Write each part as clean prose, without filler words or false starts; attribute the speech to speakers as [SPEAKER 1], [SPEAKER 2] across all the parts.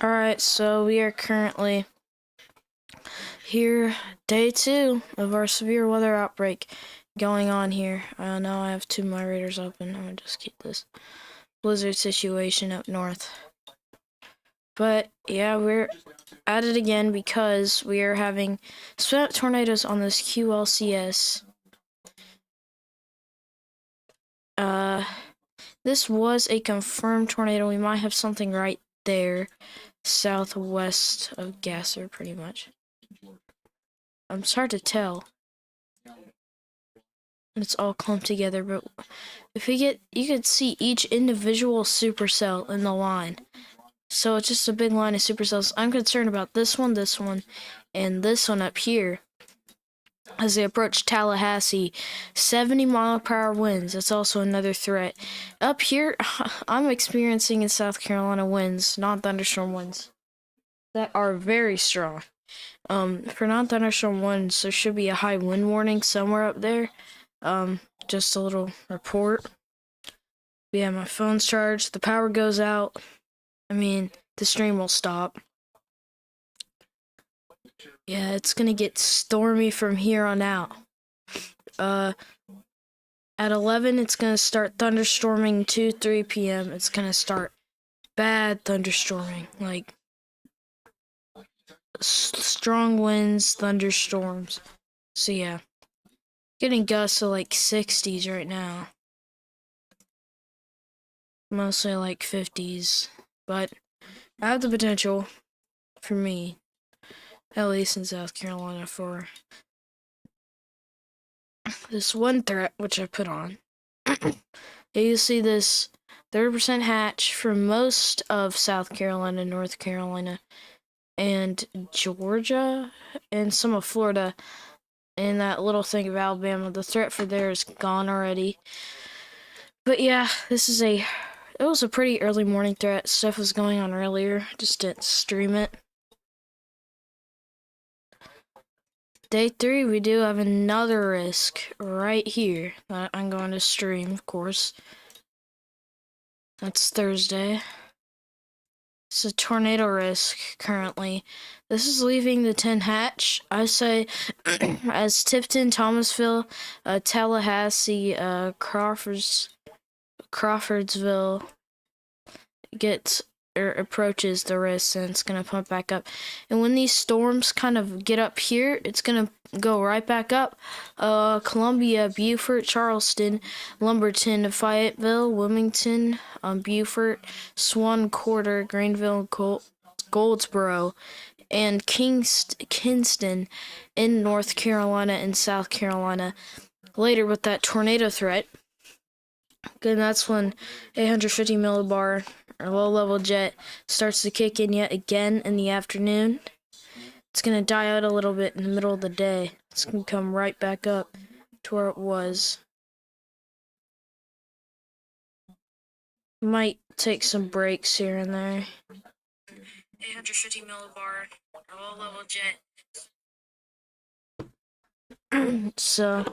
[SPEAKER 1] Alright, so we are currently here, day 2 of our severe weather outbreak going on here. Now I have two moderators open. I'm gonna just keep this blizzard situation up north. But yeah, we're at it again because we are having spin-up tornadoes on this QLCS. This was a confirmed tornado. We might have something right there, southwest of Gasser, pretty much. It's hard to tell. It's all clumped together, but if we get, you could see each individual supercell in the line. So it's just a big line of supercells. I'm concerned about this one, and this one up here. As they approach Tallahassee, 70-mile-per-hour winds. That's also another threat. Up here, I'm experiencing in South Carolina winds, non-thunderstorm winds, that are very strong. For non-thunderstorm winds, there should be a high wind warning somewhere up there. Just a little report. Yeah, my phone's charged. The power goes out. The stream will stop. Yeah, it's gonna get stormy from here on out. At 11, it's gonna start thunderstorming. 2-3 p.m. It's gonna start bad thunderstorming, like strong winds, thunderstorms. So yeah, getting gusts of like 60s right now. Mostly like 50s, but I have the potential, for me, at least in South Carolina, for this one threat which I put on. You see this 30% hatch for most of South Carolina, North Carolina, and Georgia, and some of Florida, and that little thing of Alabama. The threat for there is gone already. But yeah, it was a pretty early morning threat. Stuff was going on earlier, just didn't stream it. Day 3, we do have another risk right here that I'm going to stream, of course. That's Thursday. It's a tornado risk currently. This is leaving the 10 hatch. I say as Tipton, Thomasville, Tallahassee, Crawfordsville approaches the risk, and it's gonna pump back up. And when these storms kind of get up here, it's gonna go right back up. Columbia, Beaufort, Charleston, Lumberton, Fayetteville, Wilmington, Beaufort, Swan Quarter, Greenville, Goldsboro, and Kinston in North Carolina and South Carolina. Later with that tornado threat, and that's when 850 millibar or low-level jet starts to kick in yet again in the afternoon. It's going to die out a little bit in the middle of the day. It's going to come right back up to where it was. Might take some breaks here and there. 850 millibar or low-level jet. So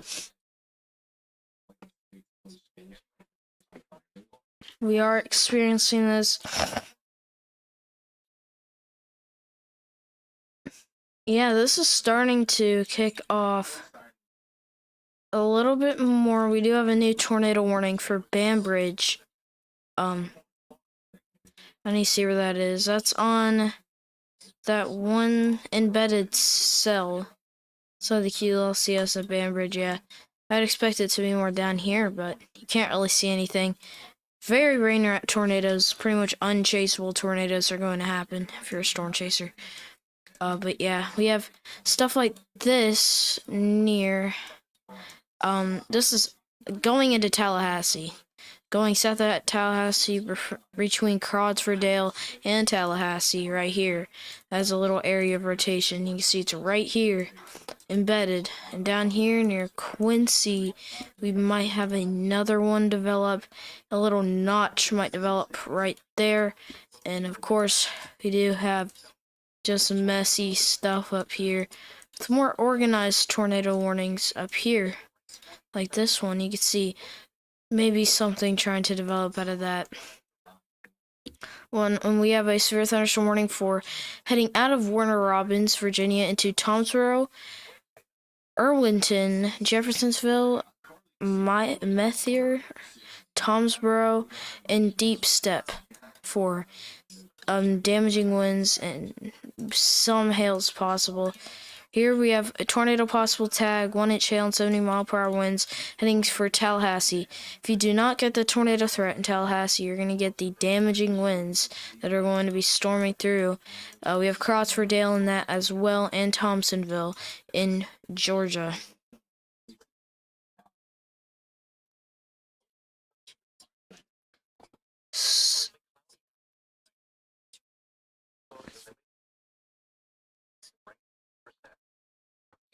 [SPEAKER 1] we are experiencing this. Yeah, this is starting to kick off a little bit more. We do have a new tornado warning for Banbridge. I need to see where that is. That's on that one embedded cell. So the QLCS at Banbridge, yeah. I'd expect it to be more down here, but you can't really see anything. Very rain rat tornadoes, pretty much unchaseable tornadoes are going to happen if you're a storm chaser. But yeah, we have stuff like this near. This is going into Tallahassee. Going south of Tallahassee, between Crawfordsville and Tallahassee, right here. That's a little area of rotation. You can see it's right here, embedded. And down here near Quincy, we might have another one develop. A little notch might develop right there. And of course, we do have just messy stuff up here. With more organized tornado warnings up here. Like this one, you can see maybe something trying to develop out of that. when we have a severe thunderstorm warning for heading out of Warner Robins, Virginia, into Tomsboro, Irwinton, Jeffersonsville, Methier, Tomsboro, and Deep Step for damaging winds and some hails possible. Here we have a tornado possible tag, 1-inch hail and 70-mile-per-hour winds heading for Tallahassee. If you do not get the tornado threat in Tallahassee, you're going to get the damaging winds that are going to be storming through. We have Crawforddale in that as well, and Thompsonville in Georgia.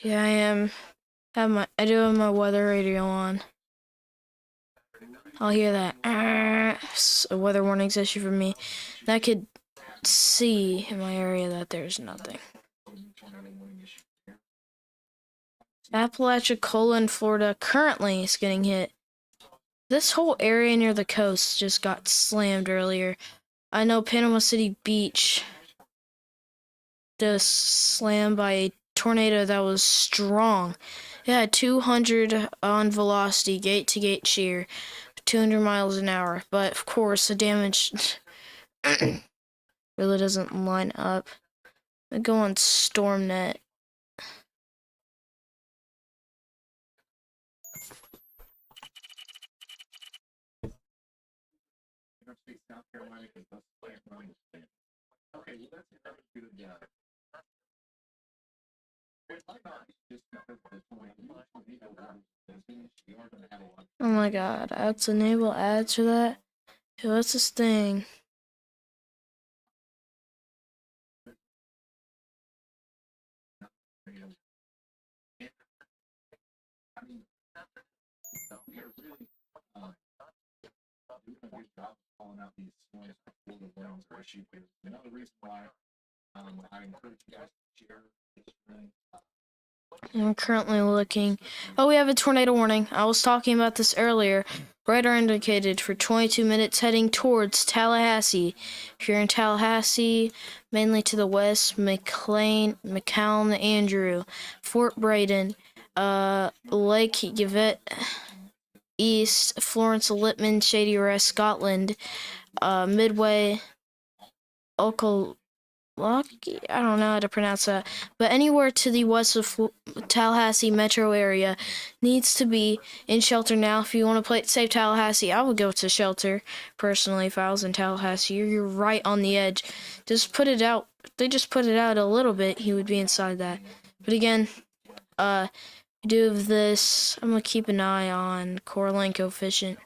[SPEAKER 1] Yeah, I do have my weather radio on. I'll hear that. A weather warning's issued for me. And I could see in my area that there's nothing. Apalachicola in Florida currently is getting hit. This whole area near the coast just got slammed earlier. I know Panama City Beach just slammed by a tornado that was strong. It had 200 on velocity, gate-to-gate shear, 200 miles an hour. But, of course, the damage really doesn't line up. I go on StormNet. Oh my god, I have to enable ads for that? Hey, what's this thing? I'm currently looking. Oh, we have a tornado warning. I was talking about this earlier. Radar indicated for 22 minutes heading towards Tallahassee. If you're in Tallahassee, mainly to the west, McAllen, Andrew, Fort Braden, Lake Yvette, east, Florence, Littman, Shady Rest, Scotland, Midway, Okolaki, I don't know how to pronounce that, but anywhere to the west of Tallahassee metro area needs to be in shelter now. If you want to play it safe Tallahassee, I would go to shelter, personally, if I was in Tallahassee. You're right on the edge. Just put it out. If they just put it out a little bit, he would be inside that. But again, do this. I'm going to keep an eye on Coraline coefficient.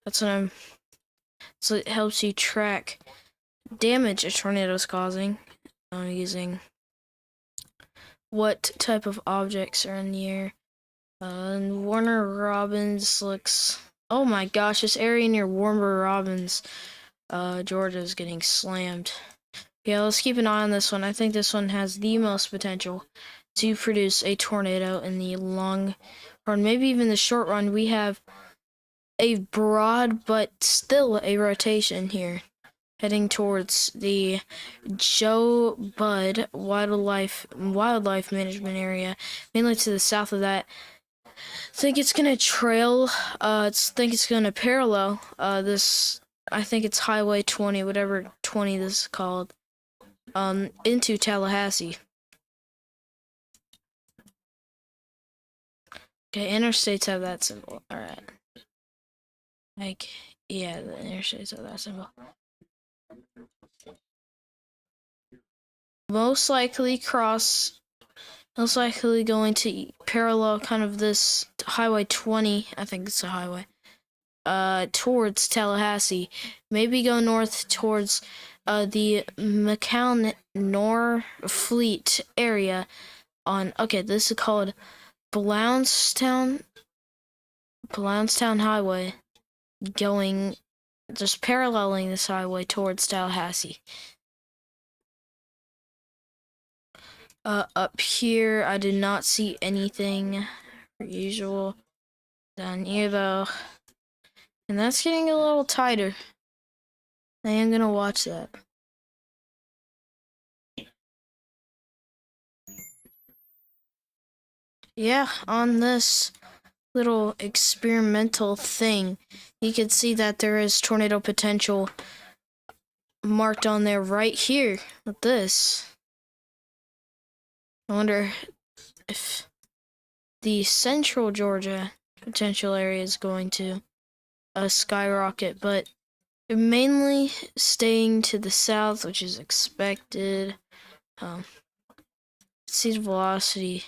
[SPEAKER 1] That's what I'm... So it helps you track damage a tornado is causing. Using what type of objects are in the air. Warner Robins looks... Oh my gosh, this area near Warner Robins, Georgia is getting slammed. Yeah, let's keep an eye on this one. I think this one has the most potential to produce a tornado in the long run, maybe even the short run. We have a broad but still a rotation here, heading towards the Joe Budd Wildlife Management Area, mainly to the south of that. I think it's gonna trail. Think it's gonna parallel this. I think it's Highway 20, whatever 20 this is called, into Tallahassee. Okay, interstates have that symbol. All right. Like, yeah, the interstates have that symbol. Most likely going to parallel kind of this Highway 20, I think it's a highway, towards Tallahassee. Maybe go north towards the McAllen Norfleet area on, okay, this is called Blountstown Highway, going, just paralleling this highway towards Tallahassee. Up here, I did not see anything usual down here, though. And that's getting a little tighter. I am gonna watch that. Yeah, on this little experimental thing, you can see that there is tornado potential marked on there right here with this. I wonder if the central Georgia potential area is going to skyrocket, but mainly staying to the south, which is expected. Seed velocity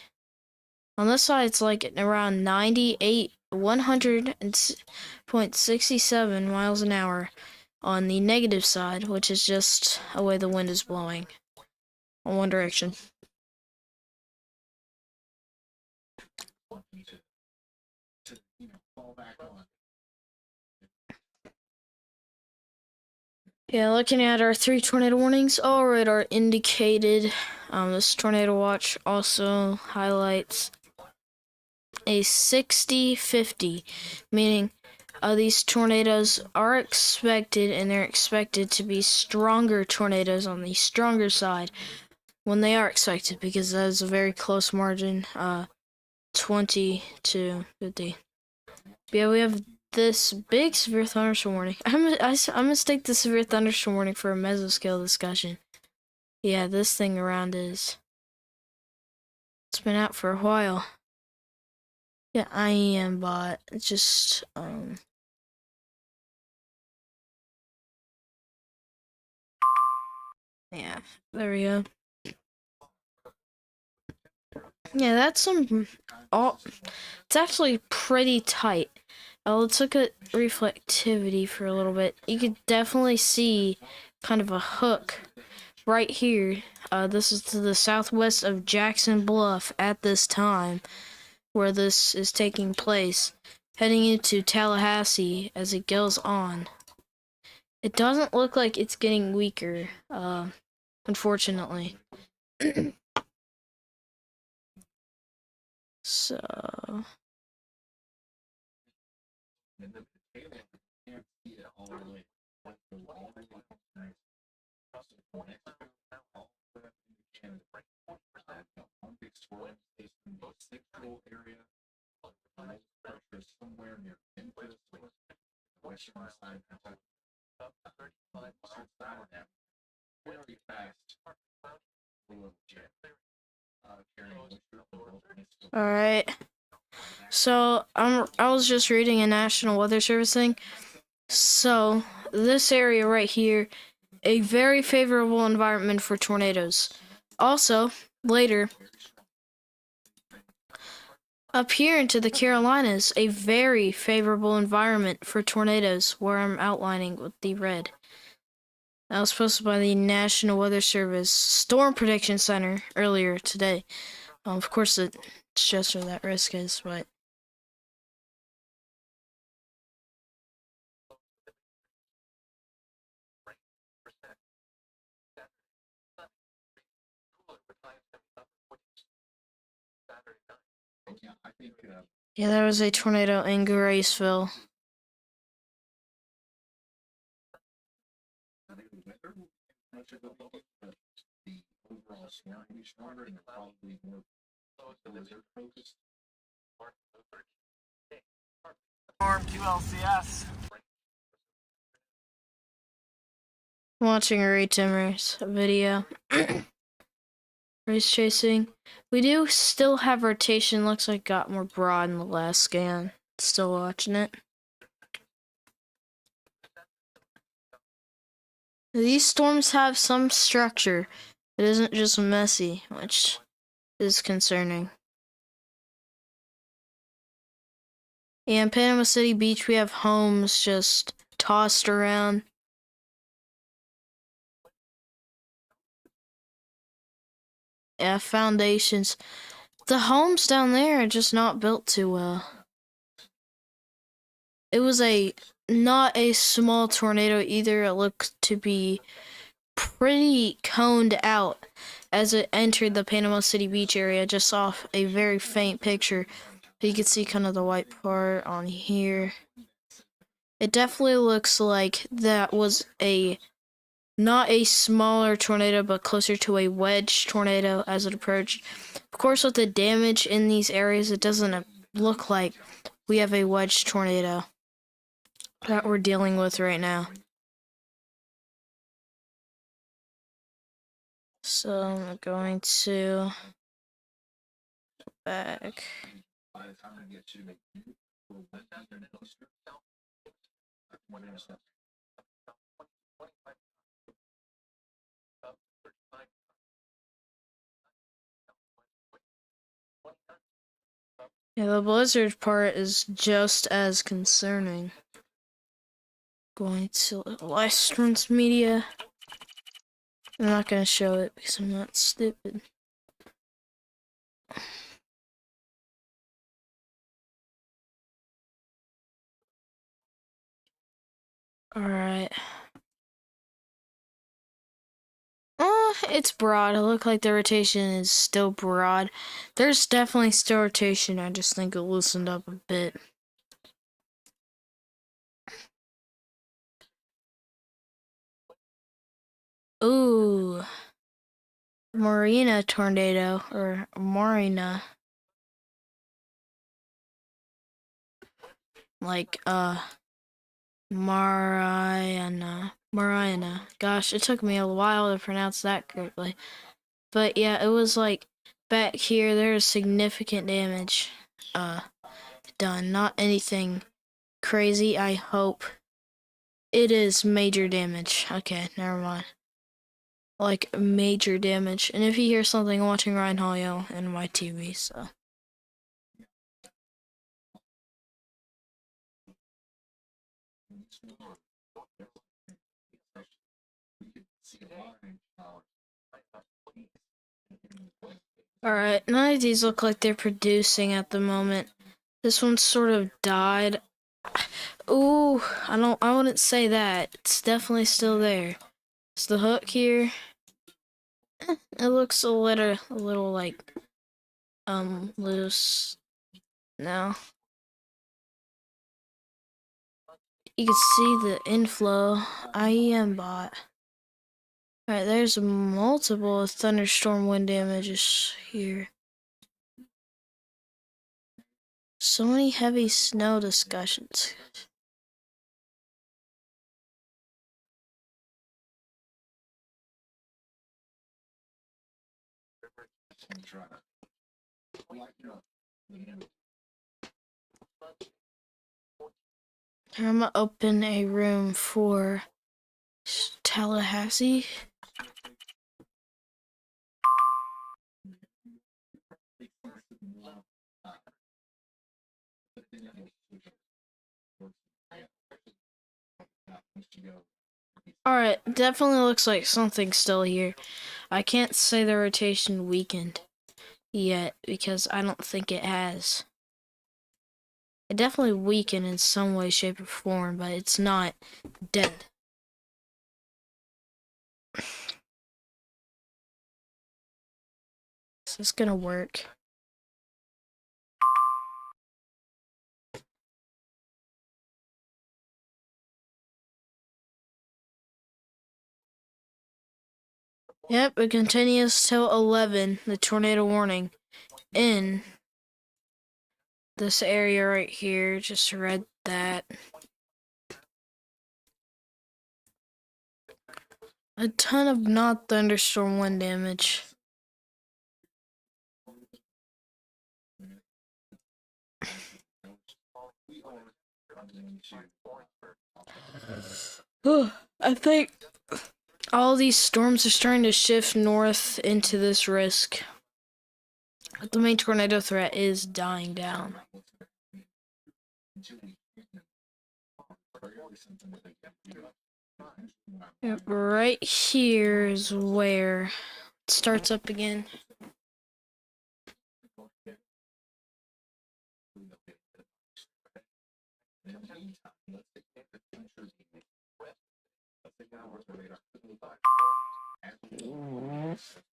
[SPEAKER 1] on this side, it's like around 98, 100.67 miles an hour on the negative side, which is just the way the wind is blowing in one direction. Yeah, looking at our 3 tornado warnings, all radar indicated. This tornado watch also highlights a 60-50, meaning these tornadoes are expected, and they're expected to be stronger tornadoes on the stronger side when they are expected, because that is a very close margin, 20 to 50. But yeah, we have this big severe thunderstorm warning. I mistake the severe thunderstorm warning for a mesoscale discussion. Yeah, this thing around it's been out for a while. Yeah, I am, but just, yeah, there we go. Yeah, that's some, it's actually pretty tight. Let's look at reflectivity for a little bit. You could definitely see kind of a hook right here. This is to the southwest of Jackson Bluff at this time, where this is taking place, heading into Tallahassee as it goes on. It doesn't look like it's getting weaker, unfortunately. So... Alright. So, I was just reading a National Weather Service thing. So, this area right here, a very favorable environment for tornadoes. Also, later, up here into the Carolinas, a very favorable environment for tornadoes, where I'm outlining with the red. That was posted by the National Weather Service Storm Prediction Center earlier today. Of course, it's just where that risk is, but... Yeah, there was a tornado in Graceville.
[SPEAKER 2] Storm 2 LCS.
[SPEAKER 1] Watching a Ray Timmers video. Race chasing. We do still have rotation. Looks like it got more broad in the last scan. Still watching it. These storms have some structure. It isn't just messy, which is concerning. Yeah, in Panama City Beach, we have homes just tossed around. Yeah, foundations. The homes down there are just not built too well. It was not a small tornado either. It looked to be pretty coned out as it entered the Panama City Beach area, just off a very faint picture. You can see kind of the white part on here. It definitely looks like that was not a smaller tornado, but closer to a wedge tornado as it approached. Of course, with the damage in these areas, it doesn't look like we have a wedge tornado that we're dealing with right now. So I'm going to go back. Yeah, the blizzard part is just as concerning. Going to License Media. I'm not going to show it because I'm not stupid. Alright. It's broad. It looks like the rotation is still broad. There's definitely still rotation. I just think it loosened up a bit. Ooh. Marina tornado. Or Marina. Like, Mariana. Gosh, it took me a while to pronounce that correctly. But yeah, it was like back here there's significant damage done. Not anything crazy, I hope. It is major damage. Okay, never mind. Like major damage. And if you hear something, I'm watching Ryan Hall yell in my TV, so alright, none of these look like they're producing at the moment. This one sort of died. Ooh, I wouldn't say that. It's definitely still there. It's the hook here. It looks a little like, loose now. You can see the inflow. IEM bot. Alright, there's multiple thunderstorm wind damages here. So many heavy snow discussions. I'm gonna open a room for Tallahassee. Alright, definitely looks like something's still here. I can't say the rotation weakened yet because I don't think it has. It definitely weakened in some way, shape, or form, but it's not dead. Is this gonna work? Yep, it continues till 11, the tornado warning, in this area right here. Just read that. A ton of not thunderstorm wind damage. I think all these storms are starting to shift north into this risk. But the main tornado threat is dying down. Yep, right here is where it starts up again.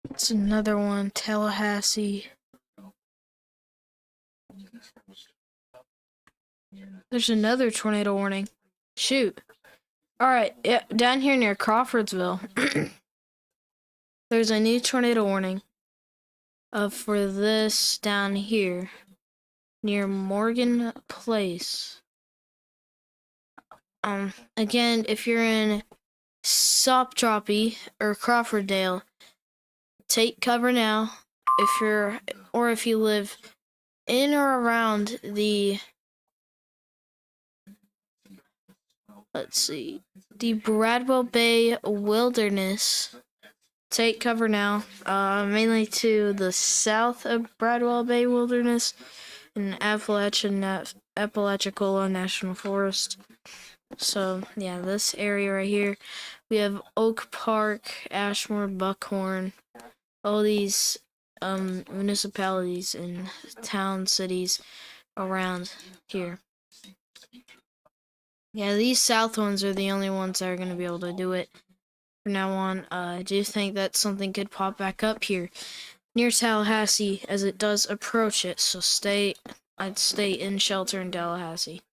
[SPEAKER 1] It's another one, Tallahassee. There's another tornado warning. Shoot. Alright, yeah, down here near Crawfordsville, there's a new tornado warning for this down here near Morgan Place. Again, if you're in Sopdroppy or Crawforddale, take cover now. If you live in or around the, the Bradwell Bay Wilderness, take cover now. Mainly to the south of Bradwell Bay Wilderness in Apalachicola National Forest. So, yeah, this area right here, we have Oak Park, Ashmore, Buckhorn, all these municipalities and town cities around here. Yeah, these south ones are the only ones that are going to be able to do it from now on. I do think that something could pop back up here near Tallahassee as it does approach it, so I'd stay in shelter in Tallahassee.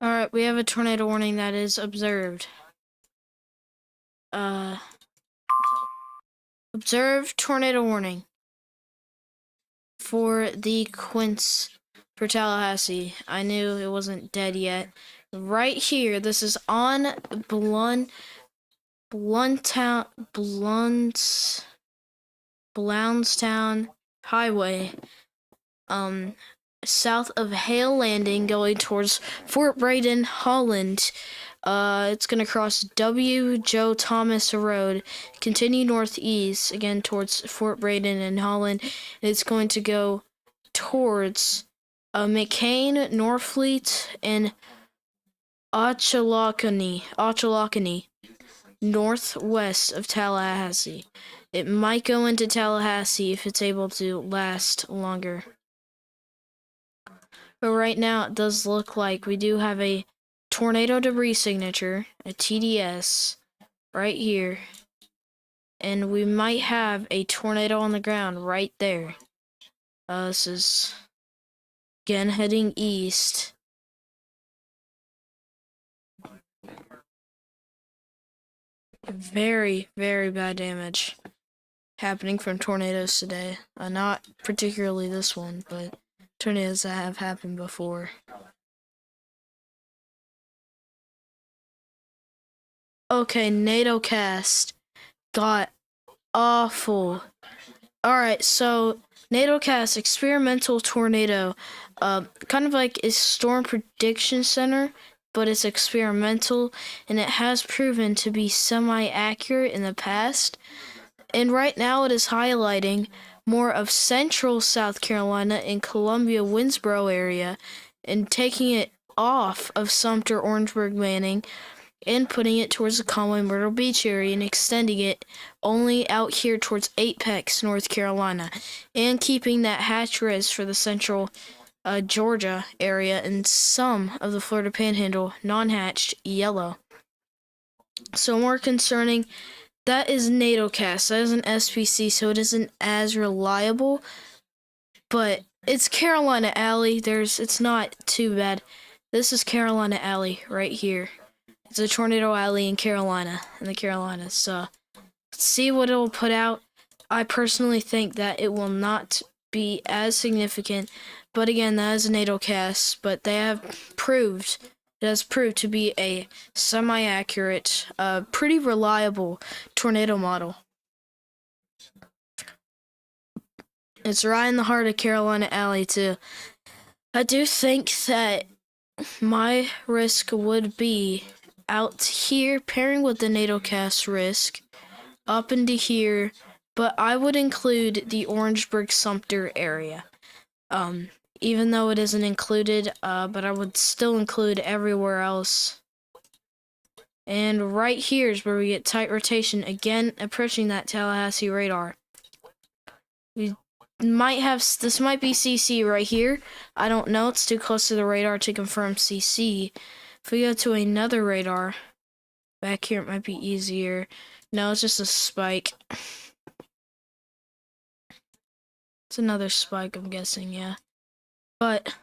[SPEAKER 1] Alright, we have a tornado warning that is observed. Observed tornado warning for the Quince for Tallahassee. I knew it wasn't dead yet. Right here, this is on Blountstown Highway, south of Hale Landing, going towards Fort Braden, Holland. It's gonna cross W. Joe Thomas Road, continue northeast again towards Fort Braden and Holland. It's going to go towards McCain, Norfleet, and Ochelakanee, northwest of Tallahassee. It might go into Tallahassee if it's able to last longer. But right now, it does look like we do have a tornado debris signature, a TDS, right here. And we might have a tornado on the ground right there. This is, again, heading east. Very, very bad damage happening from tornadoes today. Not particularly this one, but tornadoes that have happened before. Okay, NATOcast got awful. Alright, so NATOcast experimental tornado, kind of like a storm prediction center, but it's experimental, and it has proven to be semi-accurate in the past. And right now it is highlighting more of central South Carolina and Columbia-Winnsboro area, and taking it off of Sumter, Orangeburg, Manning, and putting it towards the Conway, Myrtle Beach area, and extending it only out here towards Apex, North Carolina, and keeping that hatch res for the central Georgia area and some of the Florida Panhandle non-hatched yellow. So more concerning, that is NATOcast. That is an SPC, so it isn't as reliable, but it's Carolina Alley. It's not too bad. This is Carolina Alley right here. It's a tornado alley in the Carolinas. So let's see what it will put out. I personally think that it will not be as significant, but again, that is a NATOcast. But it has proved to be a semi-accurate, pretty reliable tornado model. It's right in the heart of Carolina Alley too. I do think that my risk would be out here, pairing with the NATOcast risk, up into here, but I would include the Orangeburg-Sumter area. Even though it isn't included, but I would still include everywhere else. And right here is where we get tight rotation, again approaching that Tallahassee radar. We might have, this might be CC right here. I don't know, it's too close to the radar to confirm CC. If we go to another radar, back here it might be easier. No, it's just a spike. It's another spike, I'm guessing, yeah. But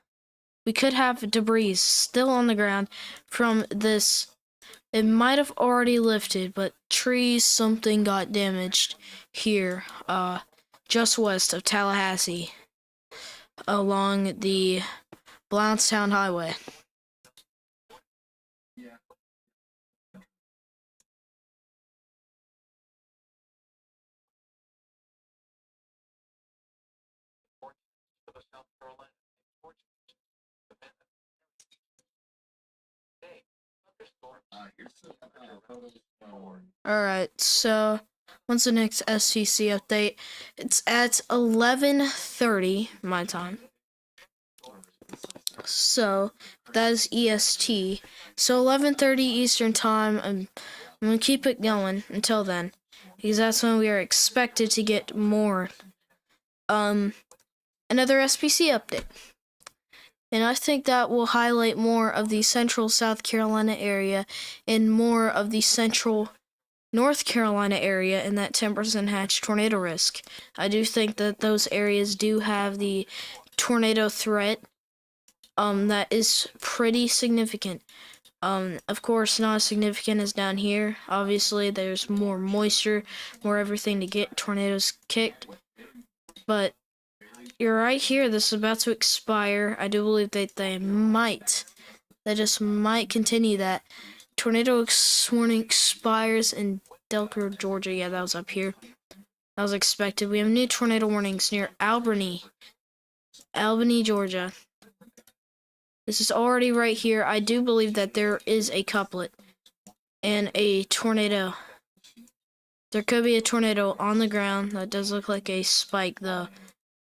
[SPEAKER 1] we could have debris still on the ground from this. It might have already lifted, but trees, something got damaged here, just west of Tallahassee, along the Blountstown Highway. Alright, so what's the next SCC update? It's at 11:30 my time. So that is EST. So 11:30 Eastern time. I'm gonna keep it going until then, because that's when we are expected to get more. Another SPC update. And I think that will highlight more of the central South Carolina area and more of the central North Carolina area in that 10% hatch tornado risk. I do think that those areas do have the tornado threat that is pretty significant. Of course, not as significant as down here. Obviously, there's more moisture, more everything to get tornadoes kicked. But you're right here. This is about to expire. I do believe that they just might continue that. Tornado warning expires in Delco, Georgia. Yeah, that was up here. That was expected. We have new tornado warnings near Albany, Georgia. This is already right here. I do believe that there is a couplet and a tornado. There could be a tornado on the ground. That does look like a spike, though.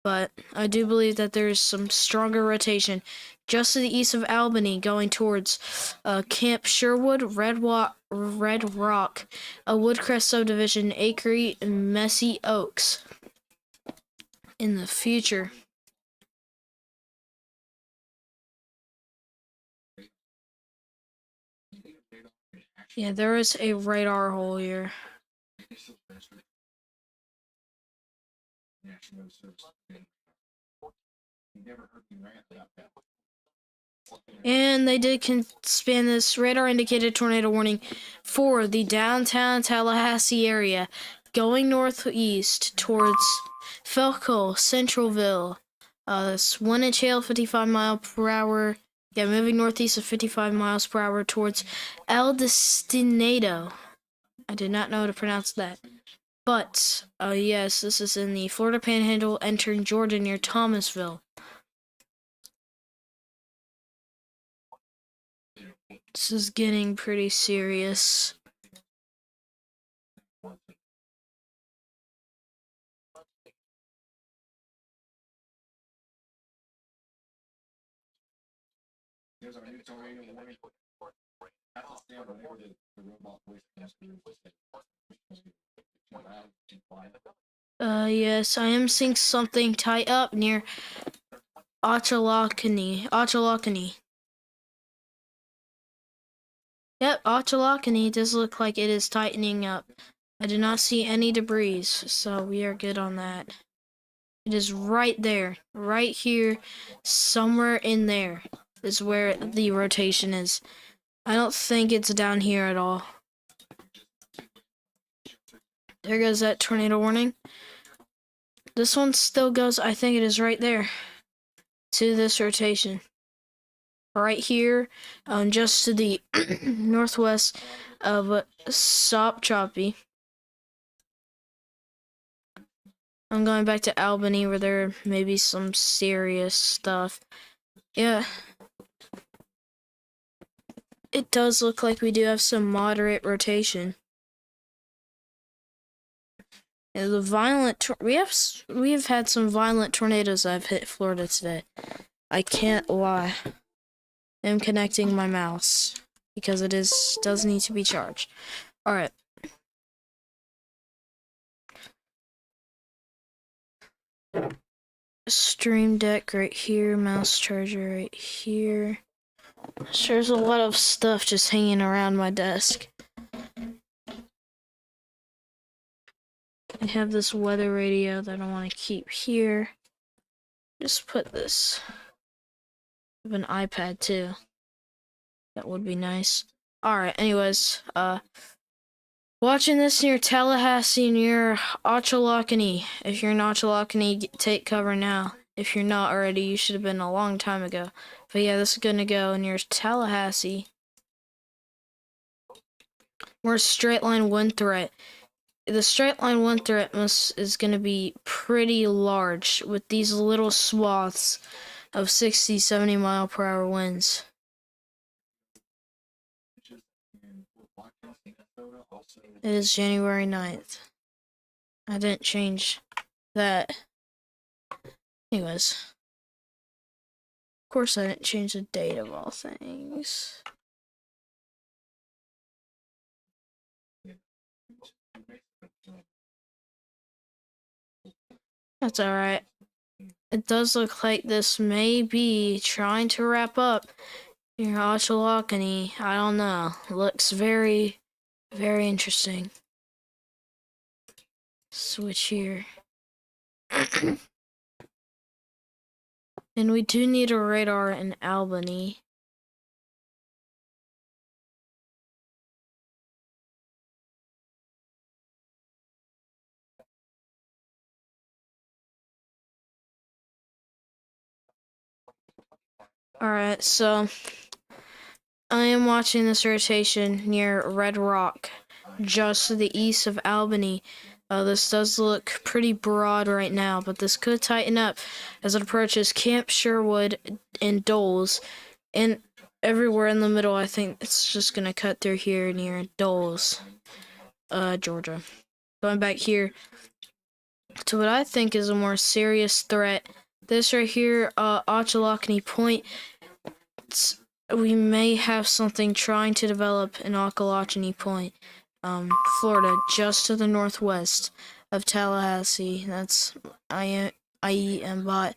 [SPEAKER 1] But I do believe that there is some stronger rotation just to the east of Albany, going towards Camp Sherwood, Red Rock, Woodcrest Subdivision, Akery, and Messy Oaks in the future. Yeah, there is a radar hole here. And they did expand this radar indicated tornado warning for the downtown Tallahassee area, going northeast towards Felco, Centralville. This 1-inch hail, 55 mile per hour. Yeah, moving northeast at 55 miles per hour towards El Destinado. I did not know how to pronounce that. But, yes, this is in the Florida Panhandle, entering Georgia near Thomasville. This is getting pretty serious. Yes, I am seeing something tie up near Ochalocony. Yep, Ochalocony does look like it is tightening up. I do not see any debris, so we are good on that. It is right there, right here, somewhere in there is where the rotation is. I don't think it's down here at all. There goes that tornado warning. This one still goes, I think it is right there, to this rotation. Right here, just to the northwest of Sop Choppy. I'm going back to Albany where there may be some serious stuff. Yeah. It does look like we do have some moderate rotation. And the violent we have had some violent tornadoes that have hit Florida today. I can't lie. I'm connecting my mouse. because it does need to be charged. All right. Stream Deck right here, mouse charger right here. There's a lot of stuff just hanging around my desk. I have this weather radio that I want to keep here. Just put this. I have an iPad too. That would be nice. Alright, anyways, watching this near Tallahassee, near Ochilocony. If you're in Ochilocony, take cover now. If you're not already, you should have been a long time ago. But yeah, this is gonna go near Tallahassee. More straight line wind threat. The straight line wind threat is gonna be pretty large with these little swaths of 60, 70 mile per hour winds. It is January 9th. I didn't change that. Anyways. Of course I didn't change the date of all things. That's alright. It does look like this may be trying to wrap up near Ochilocony. I don't know. Looks very, very interesting. Switch here. And we do need a radar in Albany. Alright, so I am watching this rotation near Red Rock, just to the east of Albany. This does look pretty broad right now, but this could tighten up as it approaches Camp Sherwood and Doles. And everywhere in the middle, I think it's just going to cut through here near Doles, Georgia. Going back here to what I think is a more serious threat. This right here, Ochilocony Point. We may have something trying to develop in Ockalachany Point, Florida, just to the northwest of Tallahassee. That's IEM bot.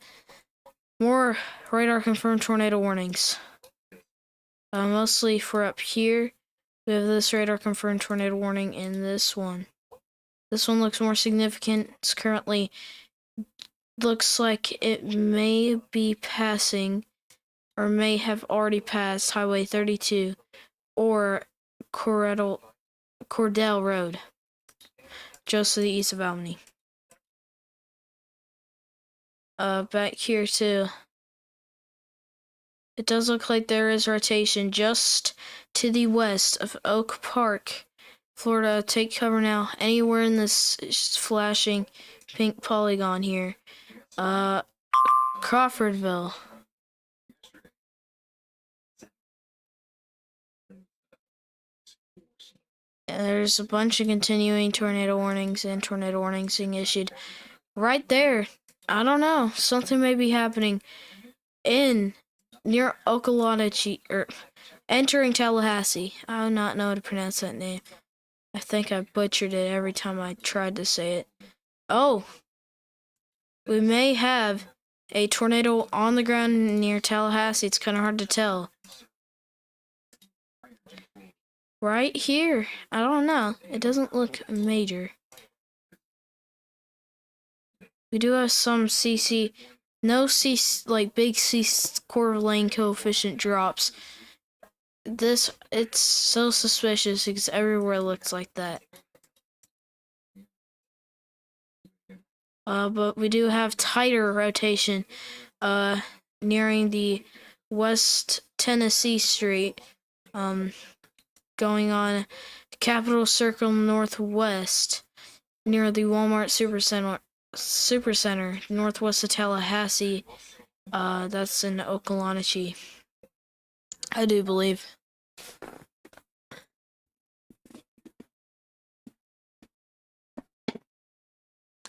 [SPEAKER 1] More radar confirmed tornado warnings. Mostly for up here. We have this radar confirmed tornado warning and this one. This one looks more significant. It's currently looks like it may be passing or may have already passed Highway 32 or Cordell Road, just to the east of Albany. Back here too. It does look like there is rotation just to the west of Oak Park, Florida. Take cover now. Anywhere in this flashing pink polygon here. Crawfordville. There's a bunch of continuing tornado warnings and tornado warnings being issued right there. I don't know. Something may be happening near Ockalachany, or entering Tallahassee. I do not know how to pronounce that name. I think I butchered it every time I tried to say it. Oh, we may have a tornado on the ground near Tallahassee. It's kind of hard to tell. Right here. I don't know. It doesn't look major. We do have some CC, no C, like big C core lane coefficient drops. It's so suspicious because everywhere looks like that. But we do have tighter rotation, nearing the West Tennessee Street, going on Capitol Circle Northwest, near the Walmart Supercenter, northwest of Tallahassee. That's in Ockalachany, I do believe.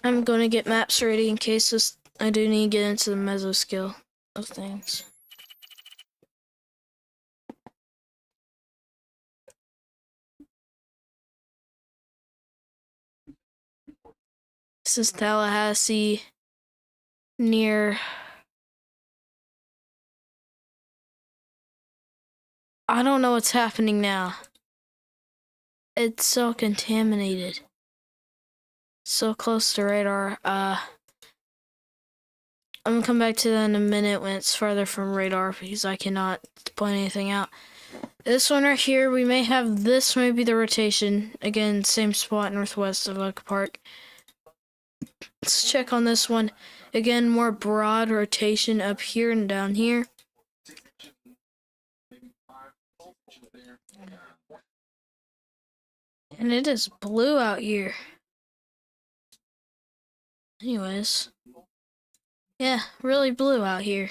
[SPEAKER 1] I'm gonna get maps ready in case I do need to get into the mesoscale of things. This is Tallahassee near... I don't know what's happening now. It's so contaminated. So close to radar. I'm gonna come back to that in a minute when it's farther from radar because I cannot point anything out. This one right here, we may have this may be the rotation. Again, same spot northwest of Oak Park. Let's check on this one. Again, more broad rotation up here and down here. And it is blue out here. Anyways. Yeah, really blue out here.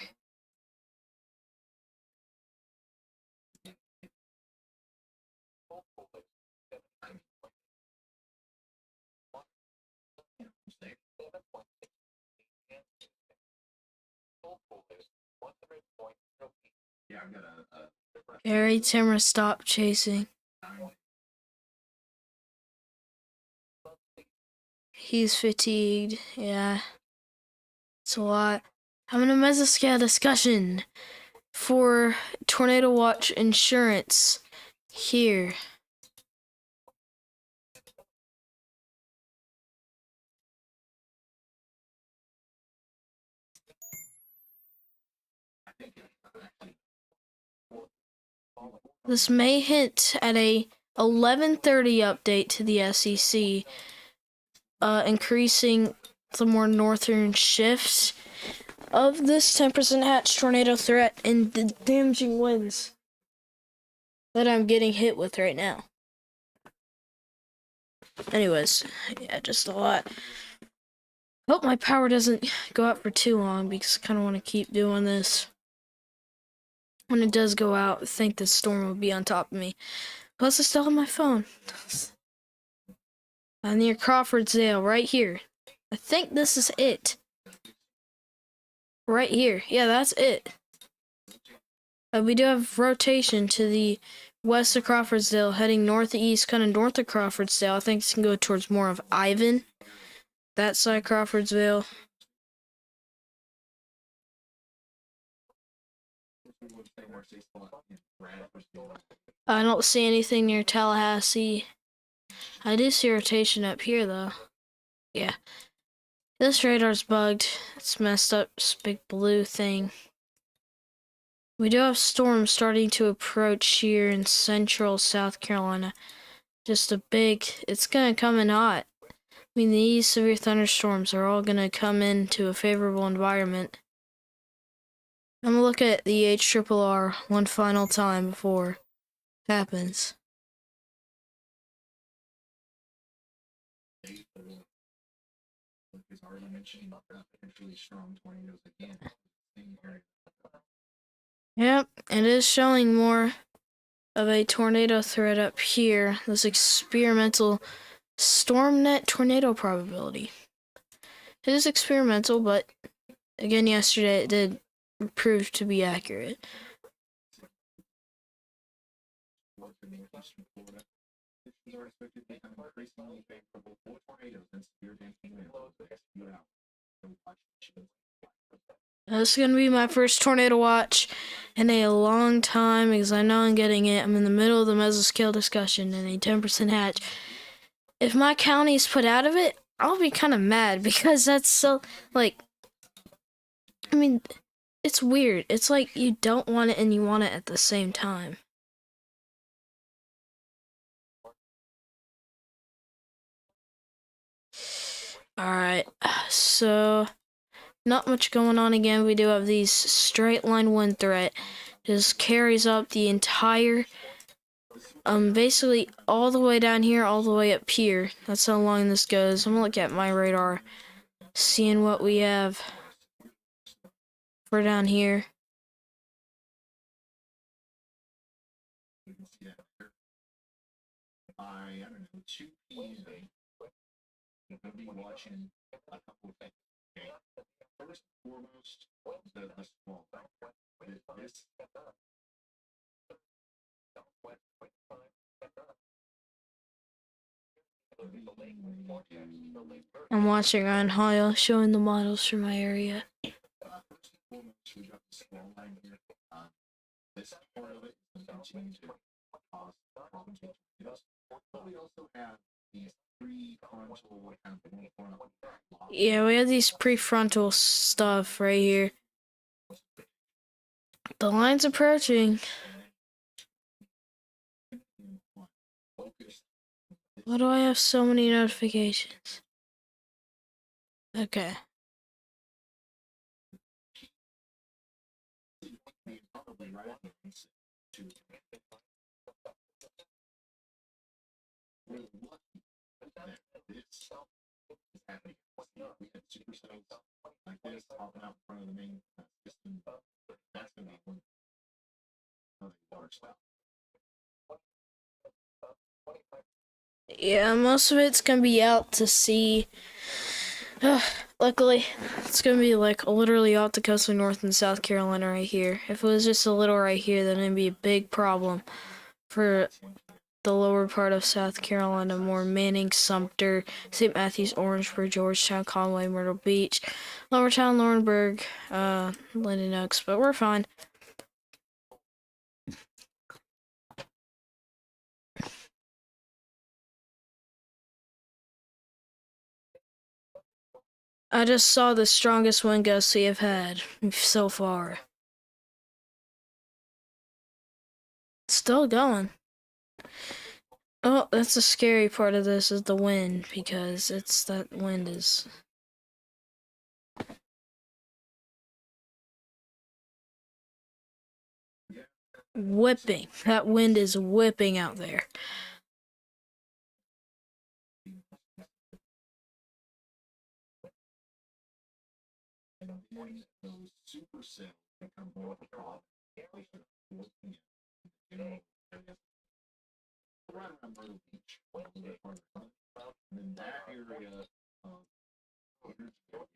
[SPEAKER 1] Harry Timmer, stop chasing. He's fatigued. Yeah. It's a lot. Having a mesoscale discussion for Tornado Watch insurance here. This may hint at a 11:30 update to the SEC, increasing the more northern shifts of this 10% hatch tornado threat and the damaging winds that I'm getting hit with right now. Anyways, yeah, just a lot. Hope my power doesn't go out for too long because I kind of want to keep doing this. When it does go out, I think the storm will be on top of me. Plus, I still have my phone. I'm near Crawfordsdale, right here. I think this is it. Right here. Yeah, that's it. We do have rotation to the west of Crawfordsdale, heading northeast, kind of north of Crawfordsdale. I think it's going to go towards more of Ivan. That side, Crawfordsville. I don't see anything near Tallahassee. I do see rotation up here, though. Yeah. This radar's bugged. It's messed up, this big blue thing. We do have storms starting to approach here in central South Carolina. Just a big, it's gonna come in hot. I mean, these severe thunderstorms are all gonna come into a favorable environment. I'm gonna look at the HRRR one final time before it happens. Yep, it is showing more of a tornado threat up here. This experimental StormNet tornado probability. It is experimental, but again, yesterday it did prove to be accurate. This is going to be my first tornado watch in a long time because I know I'm getting it. I'm in the middle of the mesoscale discussion in a 10% hatch. If my county's put out of it, I'll be kind of mad because that's so, like, I mean, it's weird. It's like you don't want it and you want it at the same time. Alright, so not much going on again. We do have these straight line wind threat. Just carries up the entire, basically all the way down here, all the way up here. That's how long this goes. I'm gonna look at my radar, seeing what we have for down here. I'm watching Ryan Hoyle showing the models for my area. Yeah, we have these prefrontal stuff right here. The line's approaching. Why do I have so many notifications? Okay. Yeah, most of it's gonna be out to sea. Luckily, it's gonna be like literally off the coast of North and South Carolina right here. If it was just a little right here, then it'd be a big problem for the lower part of South Carolina, more Manning, Sumter, St. Matthews, Orangeburg, Georgetown, Conway, Myrtle Beach, Lowertown, Laurinburg, Linden Oaks, but we're fine. I just saw the strongest wind gust we have had so far. It's still going. Oh, that's the scary part of this is the wind, because that wind is whipping. That wind is whipping out there.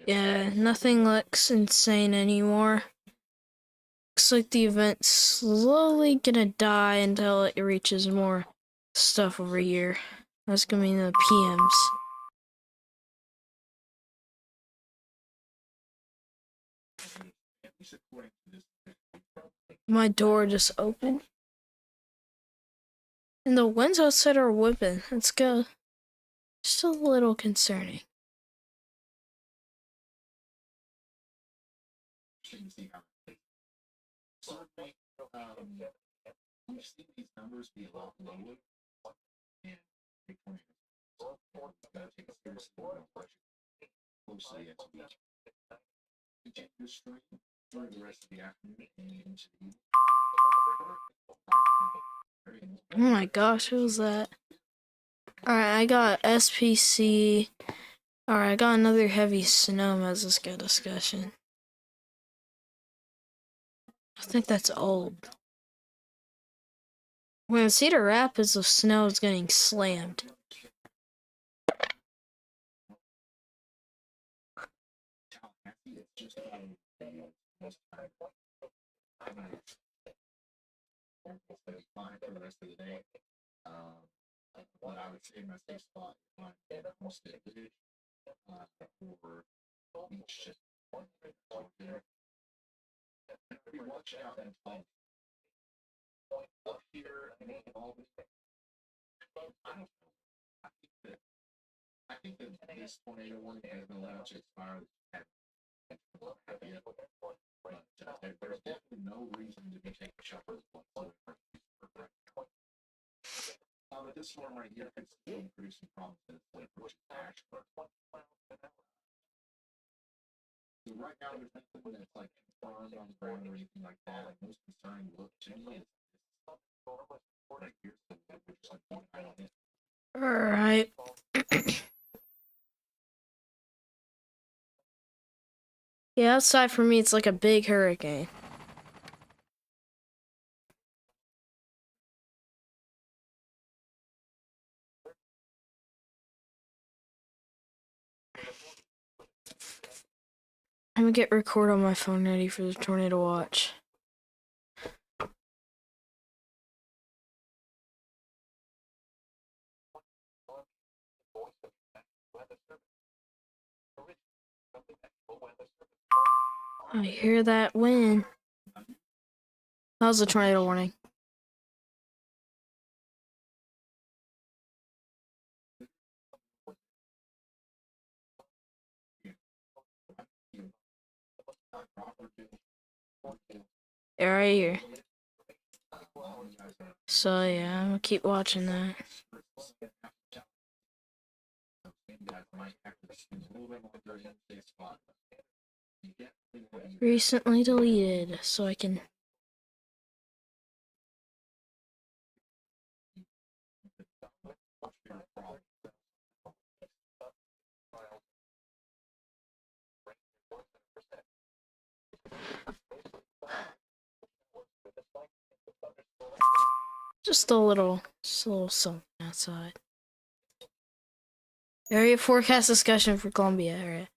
[SPEAKER 1] Yeah, nothing looks insane anymore. Looks like the event's slowly gonna die until it reaches more stuff over here. That's gonna mean the PMs. My door just opened. And the winds outside are whipping. Let's go. Just a little concerning. Oh my gosh, what was that? Alright, I got SPC. Alright, I got another heavy snow mesoscale discussion. I think that's old. When Cedar Rapids, the snow is getting slammed. Alright. Yeah, outside for me, it's like a big hurricane. I'm gonna get record on my phone ready for the tornado watch. I hear that wind. That was a tornado warning. Yeah, right here. So yeah, I'm gonna keep watching that. Recently deleted, so I can. Just a little something outside. Area forecast discussion for Columbia area.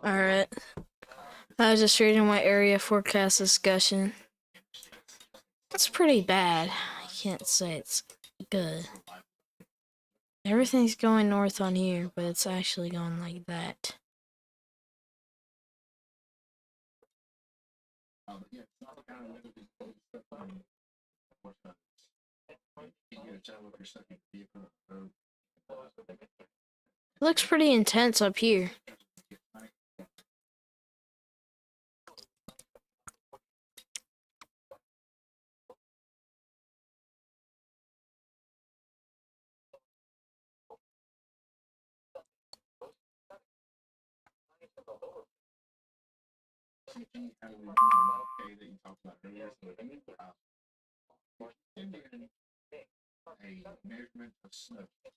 [SPEAKER 1] Alright. I was just reading my area forecast discussion. It's pretty bad. I can't say it's good. Everything's going north on here, but it's actually going like that. It looks pretty intense up here.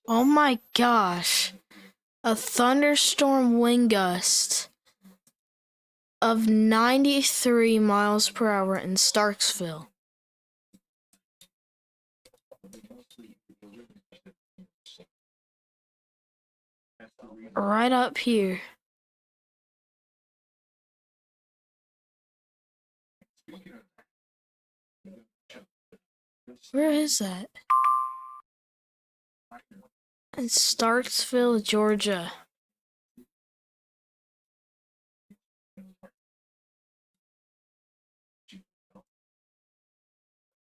[SPEAKER 1] Oh my gosh. A thunderstorm wind gust of 93 miles per hour in Starksville. Right up here. Where is that? In Starksville, Georgia.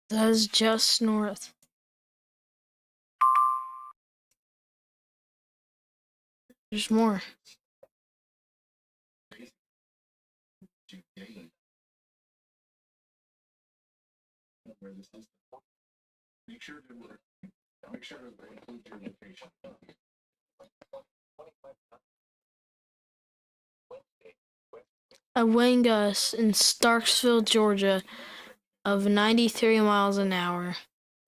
[SPEAKER 1] That is just north. There's more. A wind gust in Starksville, Georgia of 93 miles an hour.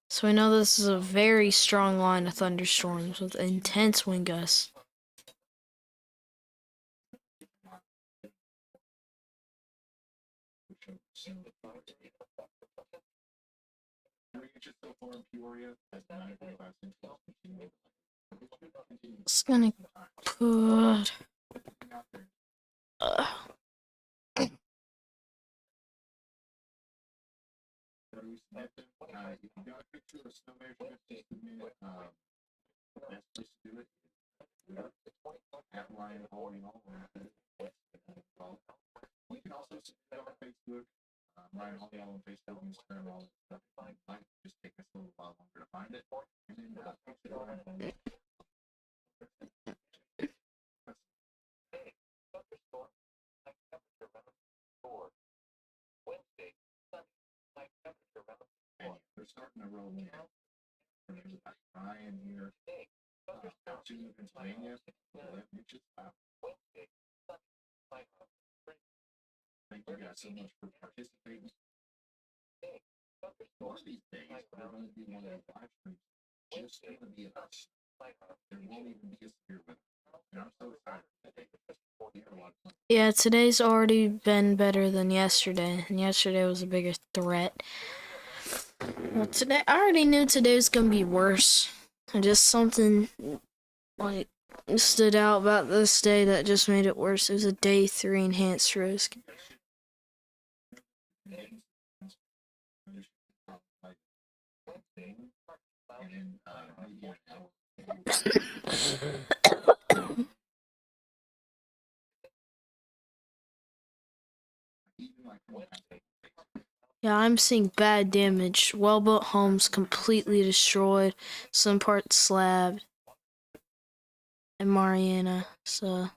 [SPEAKER 1] So we know this is a very strong line of thunderstorms with intense wind gusts. It's gonna put. Yeah, today's already been better than yesterday, and yesterday was a bigger threat. Well, today, I already knew today was gonna be worse. And just something, like, stood out about this day that just made it worse. It was a day 3 enhanced risk. Yeah, I'm seeing bad damage. Well-built homes completely destroyed. Some parts slabbed. In Mariana, so...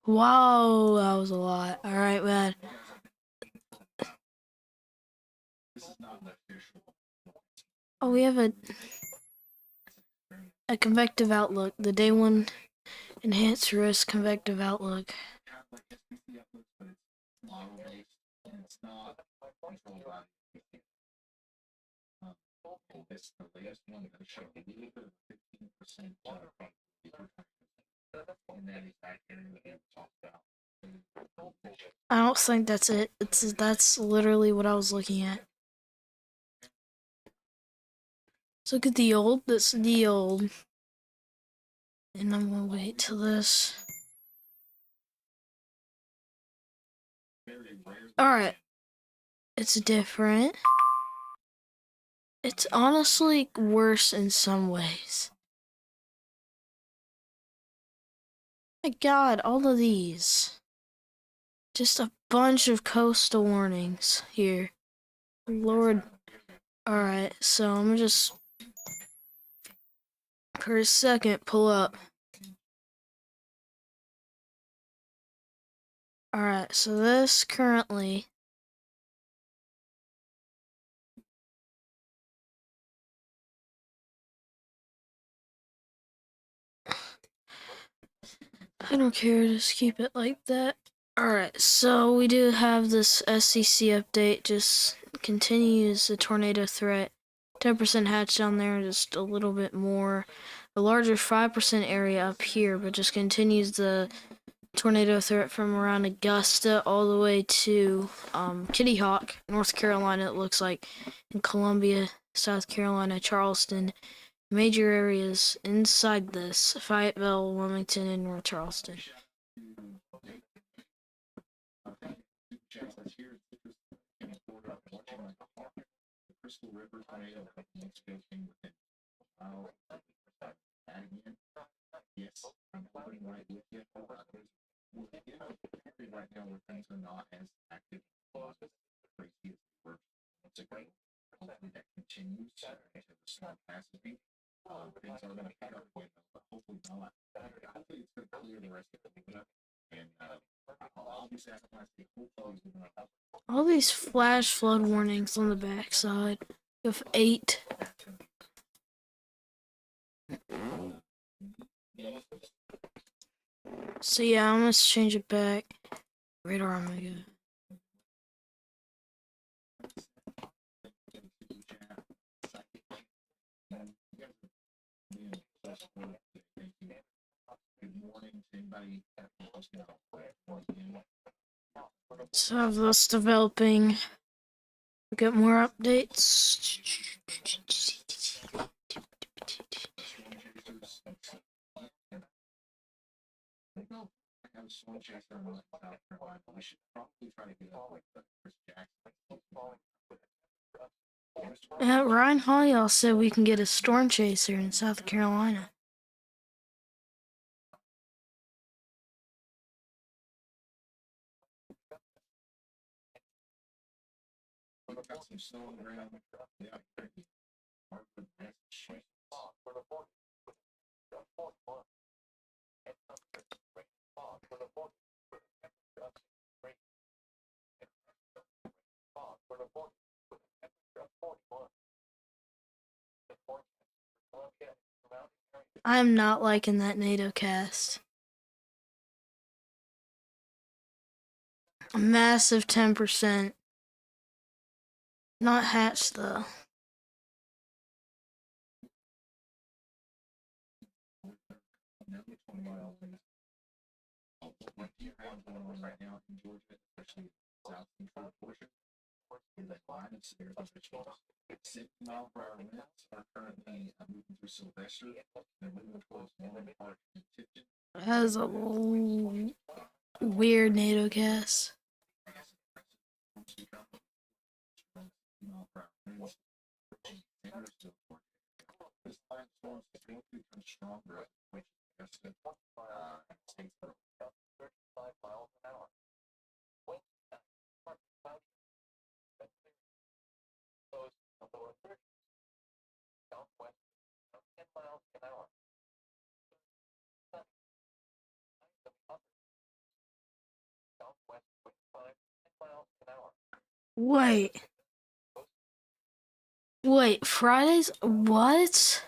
[SPEAKER 1] Wow, that was a lot. Alright, man. Oh, we have a convective outlook. The day 1 enhanced risk convective outlook. I don't think that's it. That's literally what I was looking at. Let's look at the old. That's the old. And I'm gonna wait till this. Alright. It's different. It's honestly worse in some ways. My god, all of these. Just a bunch of coastal warnings here. Lord. Alright, so I'm gonna just, for a second, pull up. Alright, so this currently... I don't care, just keep it like that. Alright, so we do have this SCC update, just continues the tornado threat. 10% hatch down there, just a little bit more. A larger 5% area up here, but just continues the tornado threat from around Augusta all the way to Kitty Hawk, North Carolina, it looks like, in Columbia, South Carolina, Charleston. Major areas inside this: Fayetteville, Wilmington, and North Charleston. All these flash flood warnings on the backside. You have 8. So yeah, I'm gonna change it back. Radar Omega. Let's have this developing. We'll get more updates. Ryan Hollyoll said we can get a storm chaser in South Carolina. I'm not liking that NATO cast. A massive 10%. Not hatched though. That is a weird NATO cast. Wait, Fridays? What?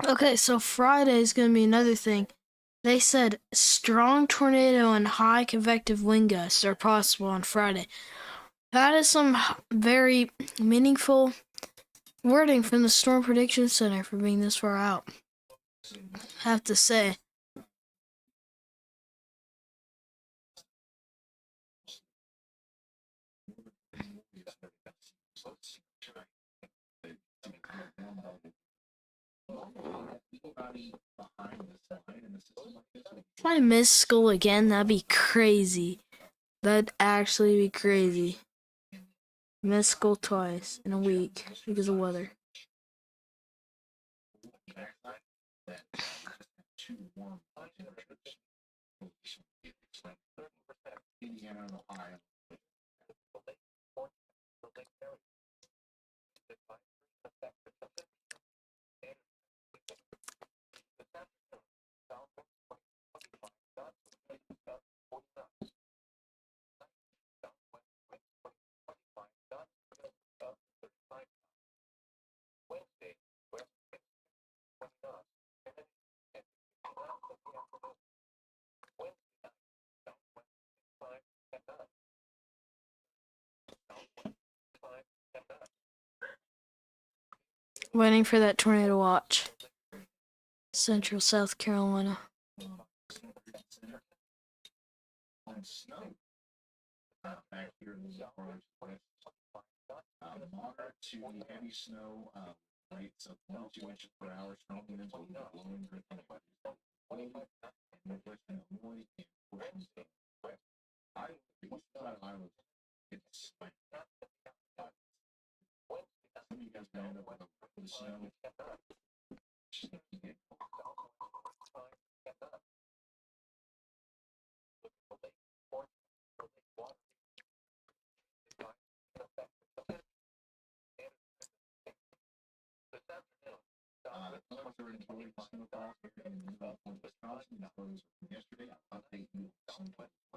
[SPEAKER 1] Okay, so Friday's gonna be another thing. They said strong tornado and high convective wind gusts are possible on Friday. That is some very meaningful wording from the Storm Prediction Center for being this far out. I have to say. If I miss school again, that'd be crazy. That'd actually be crazy. Miss school twice in a week because of weather. Waiting for that tornado watch. Central South Carolina. Moderate to heavy snow, rates of 22 inches per hour, strong winds will be blowing drifting by Northwest Illinois and portions of Iowa. The east side of Iowa, it's like some of you guys may end up with the snow.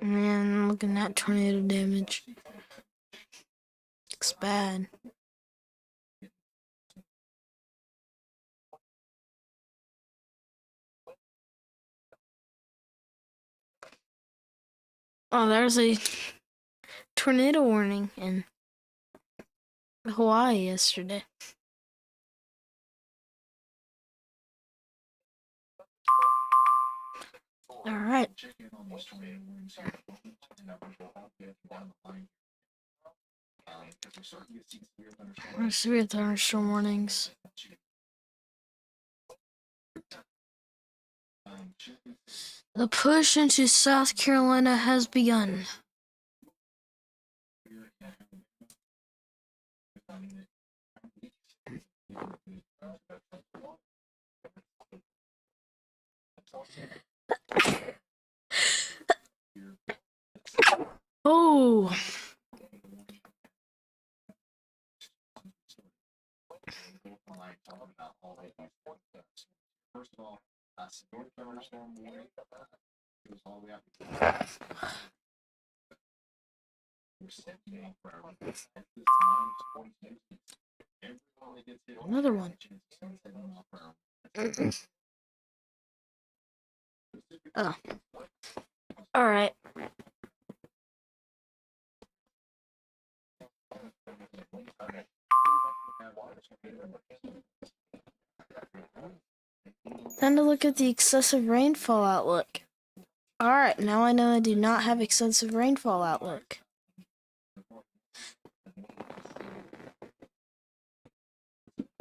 [SPEAKER 1] Man, looking at tornado damage. Looks bad. Oh, there's a tornado warning in Hawaii yesterday. All right. Severe thunderstorm warnings. The push into South Carolina has begun. Oh, Another one. Oh. Alright. Time to look at the excessive rainfall outlook. Alright, now I know I do not have excessive rainfall outlook.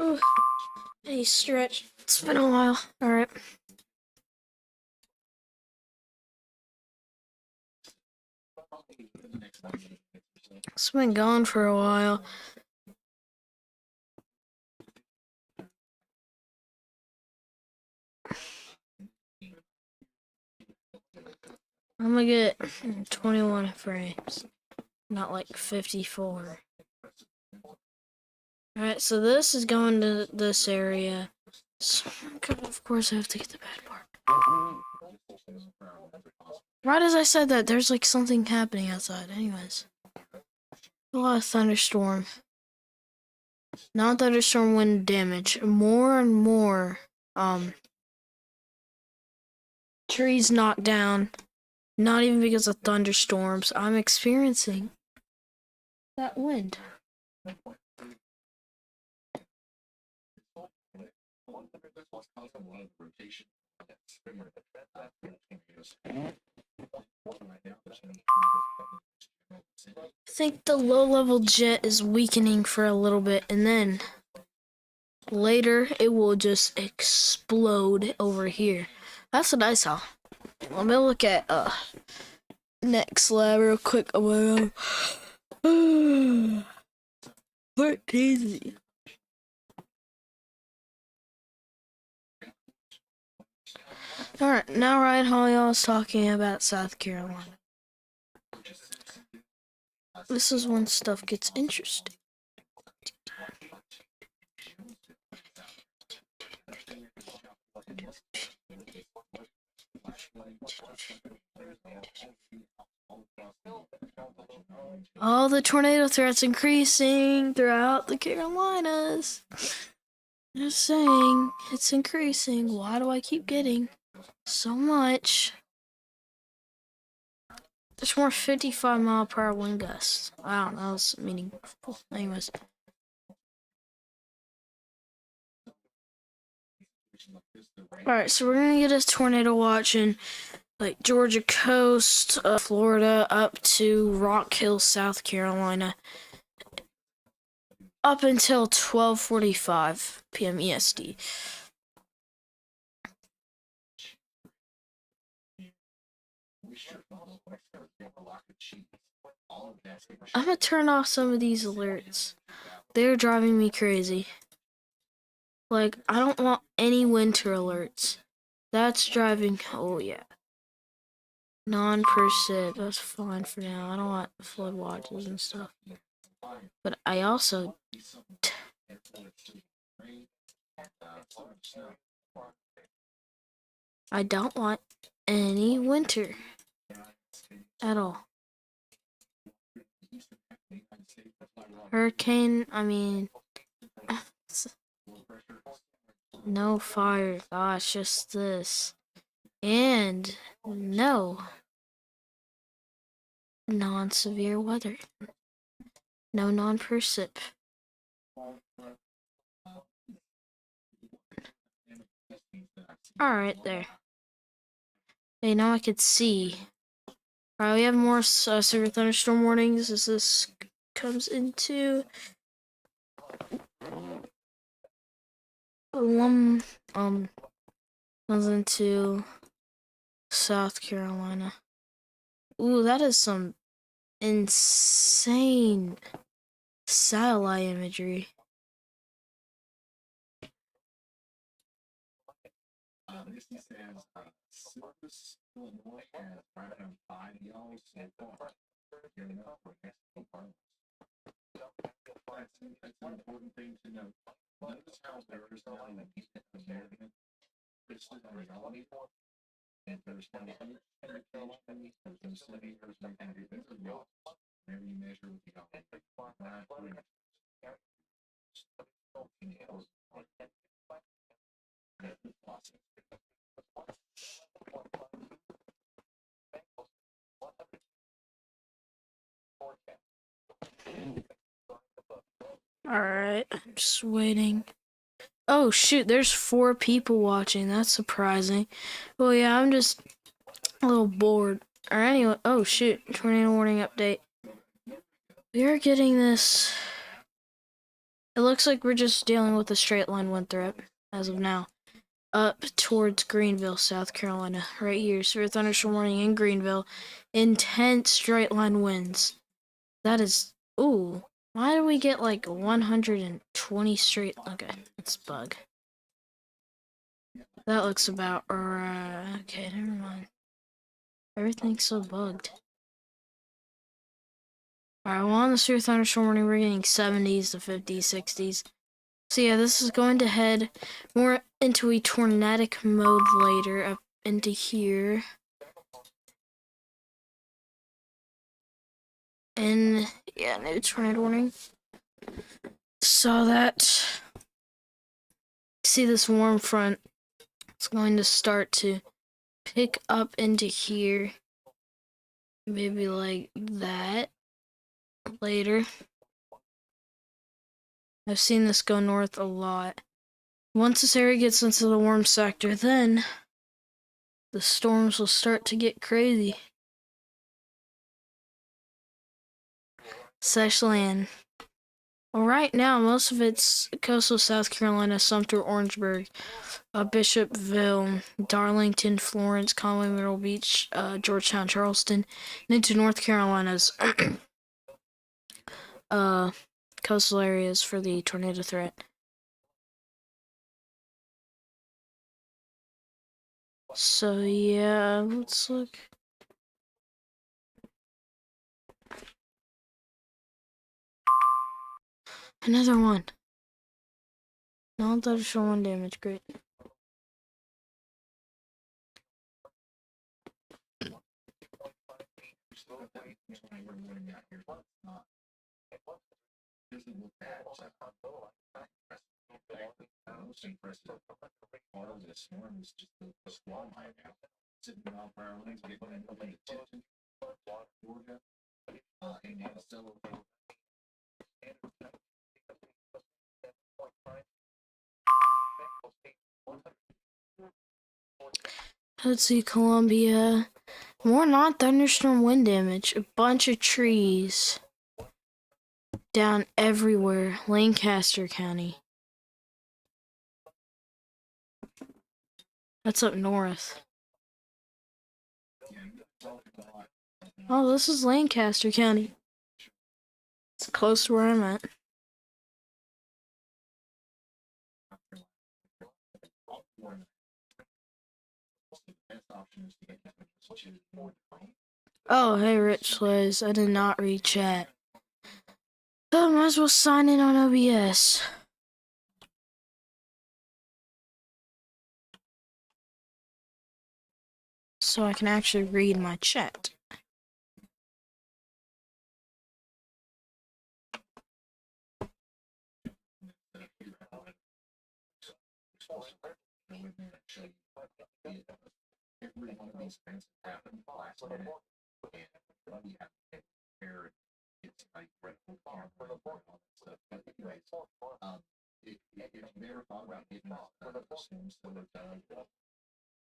[SPEAKER 1] Ooh. Hey, stretch. It's been a while. Alright. It's been gone for a while. I'm gonna get 21 frames, not like 54. Alright, so this is going to this area. So, of course I have to get the bad part. Right as I said that, there's like something happening outside. Anyways. A lot of thunderstorm. Not thunderstorm wind damage. More and more, trees knocked down. Not even because of thunderstorms. I'm experiencing that wind. I think the low-level jet is weakening for a little bit, and then later it will just explode over here. That's what I saw. Let me look at next lab real quick. Oh my god. We're easy. Alright, now Ryan Hollyoll is talking about South Carolina. This is when stuff gets interesting. All the tornado threats increasing throughout the Carolinas. Just saying, it's increasing. Why do I keep getting so much? There's more 55-mile-per-hour wind gusts. I don't know, it's meaningful. Anyways. Alright, so we're gonna get a tornado watch in like Georgia coast, Florida, up to Rock Hill, South Carolina, up until 12:45 p.m. EST. I'm gonna turn off some of these alerts. They're driving me crazy. Like, I don't want any winter alerts. That's driving. Oh, yeah. Non-percent. That's fine for now. I don't want flood watches and stuff. But I also. I don't want any winter at all. Hurricane, I mean. No fire. Gosh, just this. And no non-severe weather. No non-percip. Alright, there. Okay, now I could see. Alright, we have more severe thunderstorm warnings as this comes into comes into South Carolina. Ooh, that is some insane satellite imagery. Alright, I'm just waiting. Oh shoot, there's 4 people watching. That's surprising. Well, yeah, I'm just a little bored. Or anyway, oh shoot, tornado warning update. We are getting this. It looks like we're just dealing with a straight line wind threat as of now. Up towards Greenville, South Carolina. Right here, severe thunderstorm warning in Greenville. Intense straight line winds. That is, ooh. Why do we get like 120 straight? Okay, let's bug. That looks about right. Okay, never mind. Everything's so bugged. Alright, well, on the severe thunderstorm warning, we're getting 70s to 50s, 60s. So yeah, this is going to head more into a tornadic mode later, up into here. And yeah, new tornado warning. So that, see this warm front, it's going to start to pick up into here. Maybe like that later. I've seen this go north a lot. Once this area gets into the warm sector, then the storms will start to get crazy. Especially in, well, right now, most of it's coastal South Carolina, Sumter, Orangeburg, Bishopville, Darlington, Florence, Conway, Myrtle Beach, Georgetown, Charleston, and into North Carolina's coastal areas for the tornado threat. So yeah, let's look. Another one. Non-thunderstorm wind damage, great. Let's see, Columbia. More non-thunderstorm wind damage. A bunch of trees down everywhere. Lancaster County. That's up north. Oh, this is Lancaster County. It's close to where I'm at. Oh, hey, Rich Slays. I did not read chat. Oh, might as well sign in on OBS. So I can actually read my chat.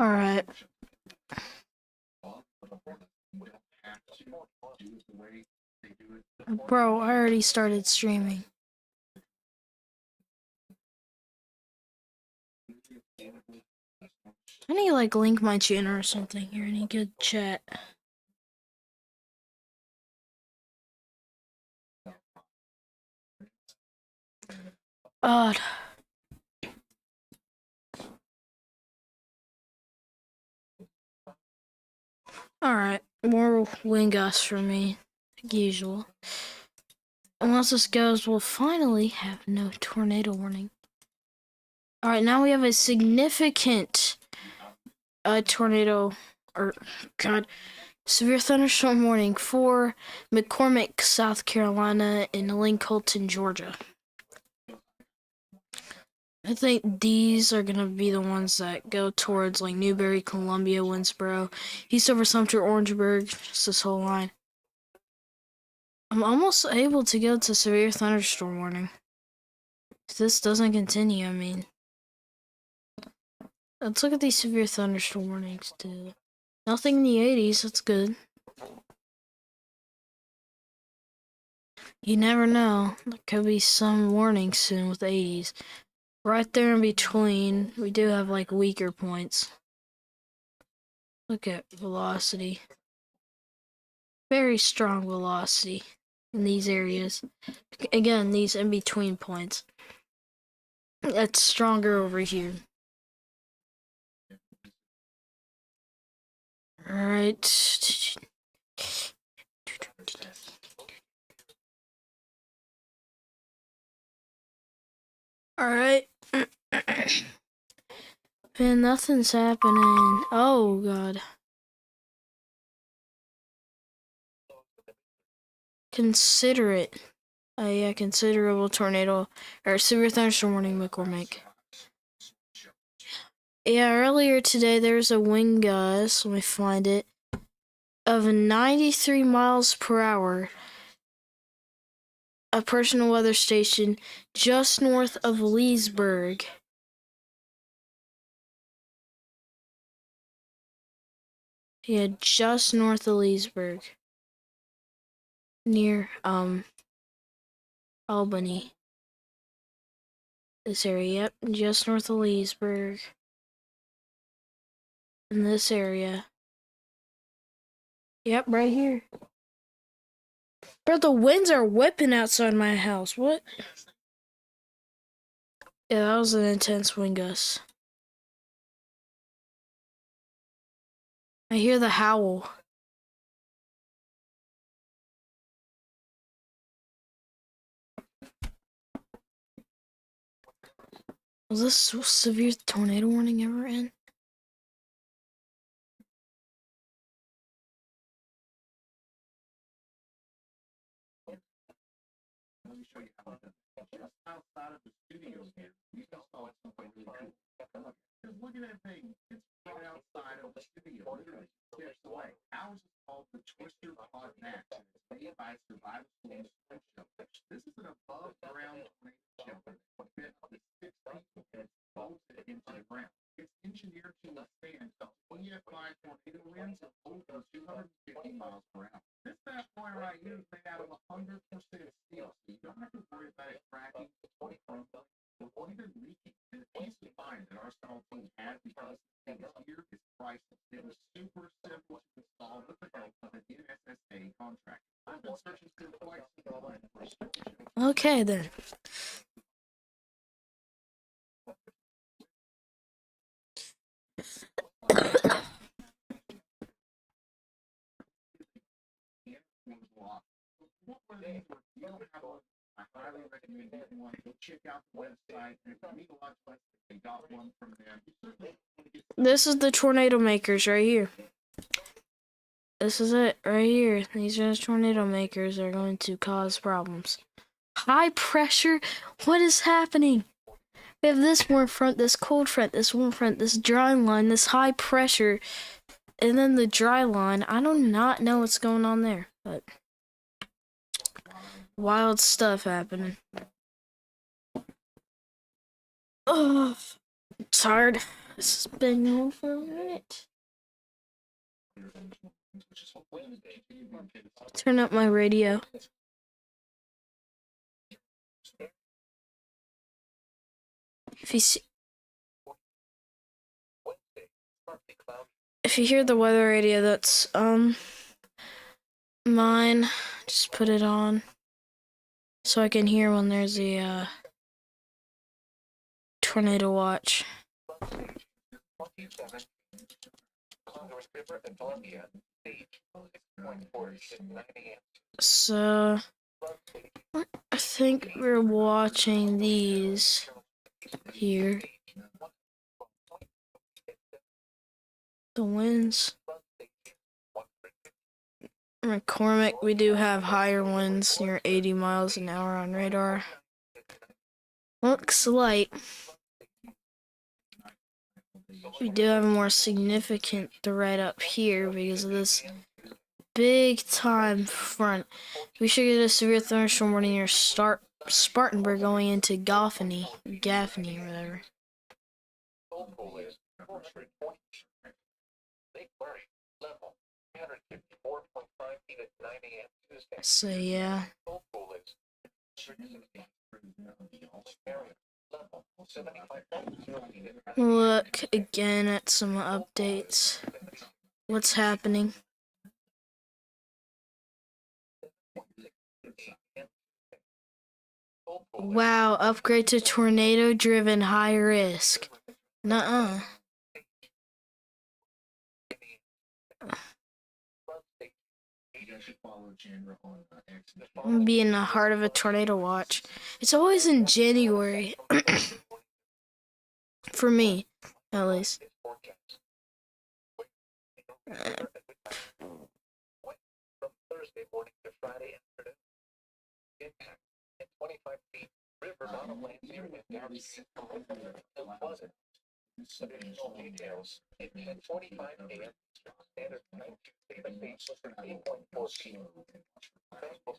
[SPEAKER 1] Alright. Bro, I already started streaming. I need to like link my channel or something here. Any good chat. Odd. Alright, more wind gusts for me, like usual. Unless this goes, we'll finally have no tornado warning. All right, now we have a significant tornado, or God, severe thunderstorm warning for McCormick, South Carolina, and Lincoln, Georgia. I think these are gonna be the ones that go towards like Newberry, Columbia, Winsboro, Eastover, Sumter, Orangeburg, just this whole line. I'm almost able to go to severe thunderstorm warning. If this doesn't continue, I mean. Let's look at these severe thunderstorm warnings too. Nothing in the 80s, that's good. You never know. There could be some warnings soon with 80s. Right there in between, we do have like weaker points. Look at velocity. Very strong velocity in these areas. Again, these in between points. It's stronger over here. Alright. Alright. Man, nothing's happening. Oh, God. Considerate. Yeah, considerable tornado or severe thunderstorm warning, McCormick. Yeah, earlier today there was a wind gust, let me find it, of 93 miles per hour. A personal weather station just north of Leesburg. Yeah, just north of Leesburg. Near, Albany. This area, yep, just north of Leesburg. In this area. Yep, right here. Bro, the winds are whipping outside my house. What? Yeah, that was an intense wind gust. I hear the howl. Was this severe tornado warning ever in?
[SPEAKER 2] Let me show you how it's done. Just outside of the studio here, we installed something really cool. Just look at that thing. It's right outside of the studio, literally steps away. Ours is called the Twister Pod Max, and it's made by Survival Solutions Swim Shelter. This is an above-ground tornado shelter that fit up to 6 people and it's bolted into the ground. It's engineered to withstand up to EF5 tornado winds of over 250 miles per hour. This bad boy right here is made out of 100% steel, so you don't have to worry about it cracking or crumbling or even leaking. The peace of mind that our small team had because the thing is here is priceless. It was super simple to install with the help of an NSSA contractor. I've been searching for quite some time for a solution.
[SPEAKER 1] Okay, then.
[SPEAKER 2] I highly recommend getting one. Go check out the website. And if you need a lot less, they got one from them. You certainly want to get.
[SPEAKER 1] This is the tornado makers right here. This is it right here. These are the tornado makers that are going to cause problems. High pressure? What is happening? We have this warm front, this cold front, this warm front, this dry line, this high pressure, and then the dry line. I do not know what's going on there, but wild stuff happening. Oh, it's hard. This has been going for a minute. Turn up my radio. If you hear the weather radio, that's mine. Just put it on so I can hear when there's a tornado watch. So I think we're watching these here. the winds. McCormick, we do have higher winds near 80 miles an hour on radar. Looks light. We do have a more significant threat up here because of this big time front. We should get a severe thunderstorm warning near Spartanburg going into Gaffney, or whatever. So yeah. Look again at some updates. What's happening? Wow, upgrade to tornado driven high risk. Nuh-uh. I'm gonna be in the heart of a tornado watch. It's always in January. For me, at least.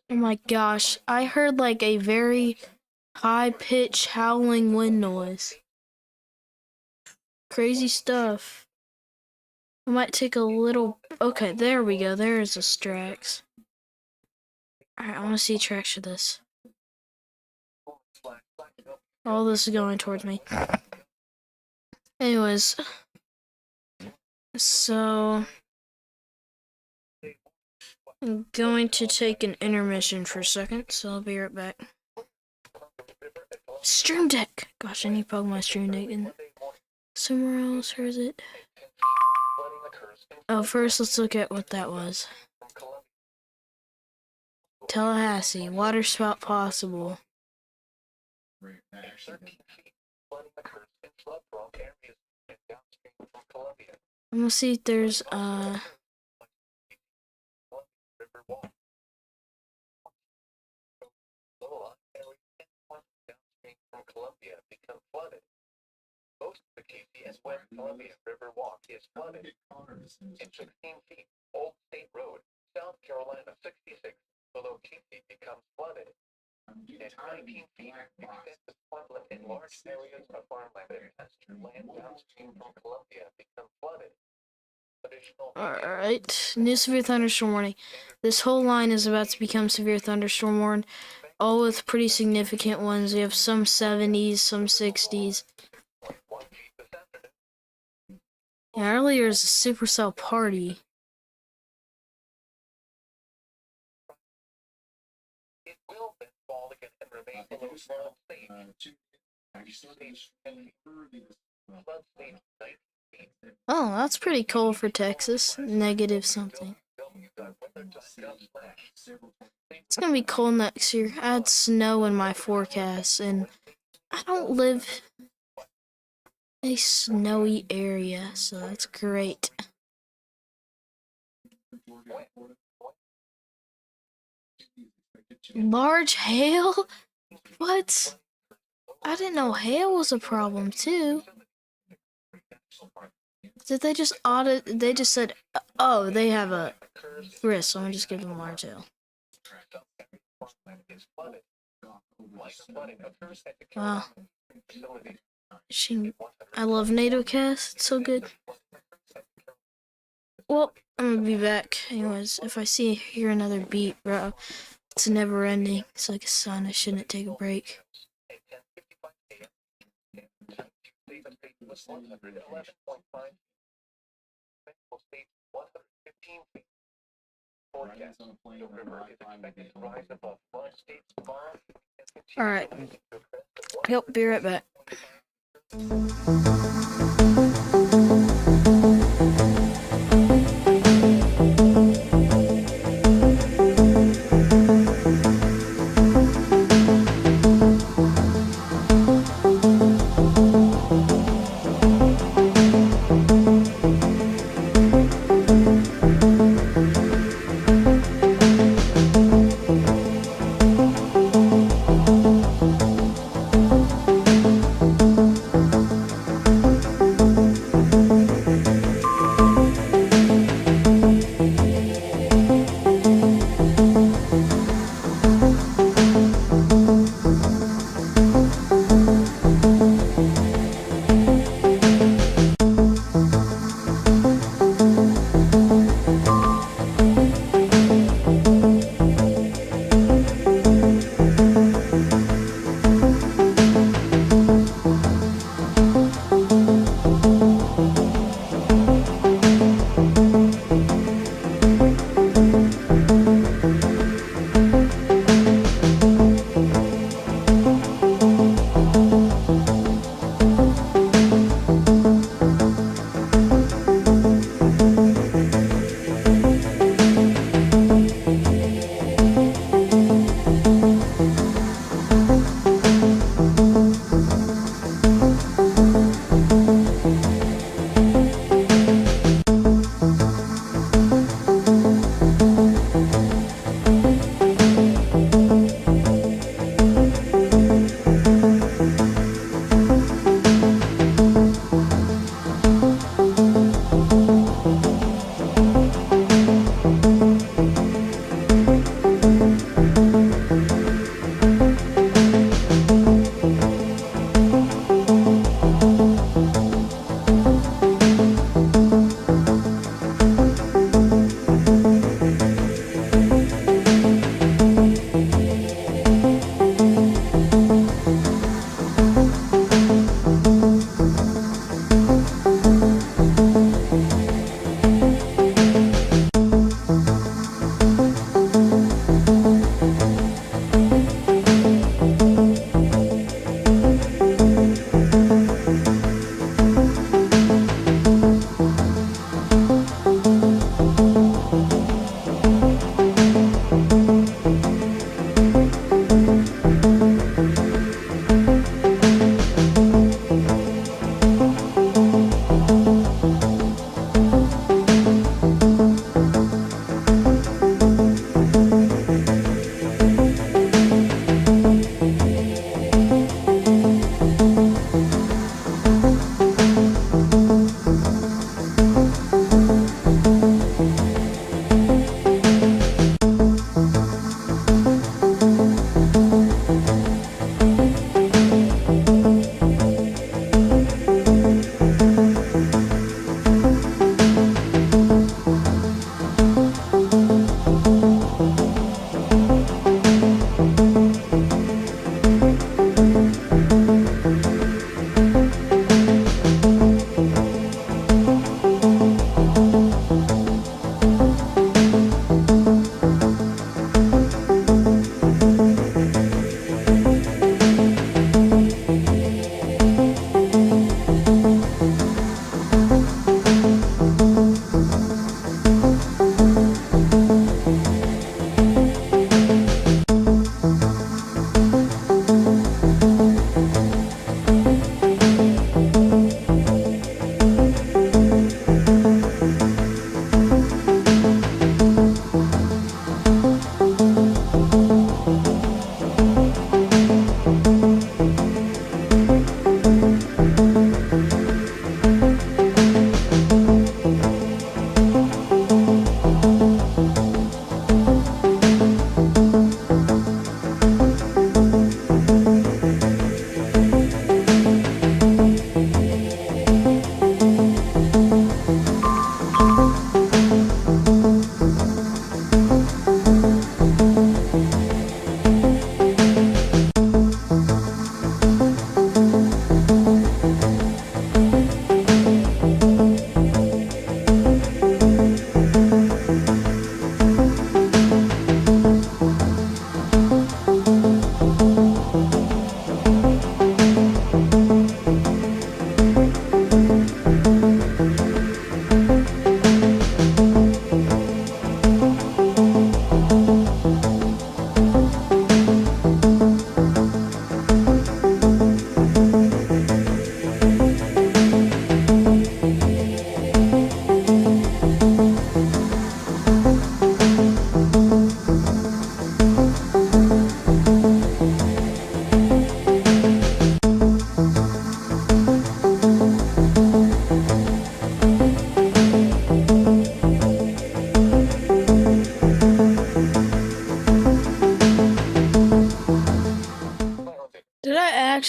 [SPEAKER 1] Oh my gosh, I heard like a very high-pitched howling wind noise. Crazy stuff. I might take a little... Okay, there we go. There's a Strax. Alright, I want to see tracks of this. All this is going towards me. Anyways. So... I'm going to take an intermission for a second, so I'll be right back. Stream Deck! Gosh, I need to plug my Stream Deck in somewhere else. Where is it? Oh, first let's look at what that was. Tallahassee, water spout possible. I'm gonna see if there's Most of the KC West Columbia River Walk is flooded. In 16 feet, Old State Road, South Carolina 66, below KC becomes flooded. At 19 feet, extensive floodland in large areas of farmland and pasture land downstream from Columbia become flooded. Alright, new severe thunderstorm warning. This whole line is about to become severe thunderstorm warned, all with pretty significant ones. We have some 70s, some 60s. Yeah, earlier is a supercell party. Oh, that's pretty cold for Texas. Negative something. It's gonna be cold next year. I had snow in my forecast, and I don't live in a snowy area, so that's great. Large hail? What? I didn't know hail was a problem too. Did they just audit? They just said, oh, they have a risk, so I'm just give them large hail. Wow. I love NATOcast. It's so good. Well, I'm gonna be back. Anyways, if I hear another beat, bro, it's never ending. It's like a sign I shouldn't take a break. Alright. Yep, be right back.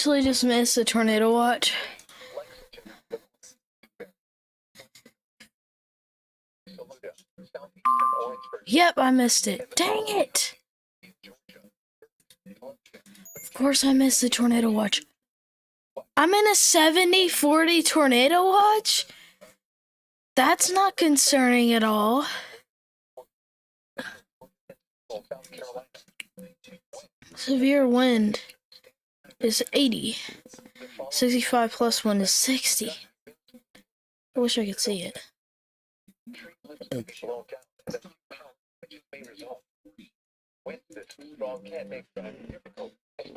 [SPEAKER 1] actually just missed the tornado watch. Yep, I missed it. Dang it! Of course I missed the tornado watch. I'm in a 70-40 tornado watch? That's not concerning at all. Severe wind is 80. 65 plus 1 is 60. I wish I could see it.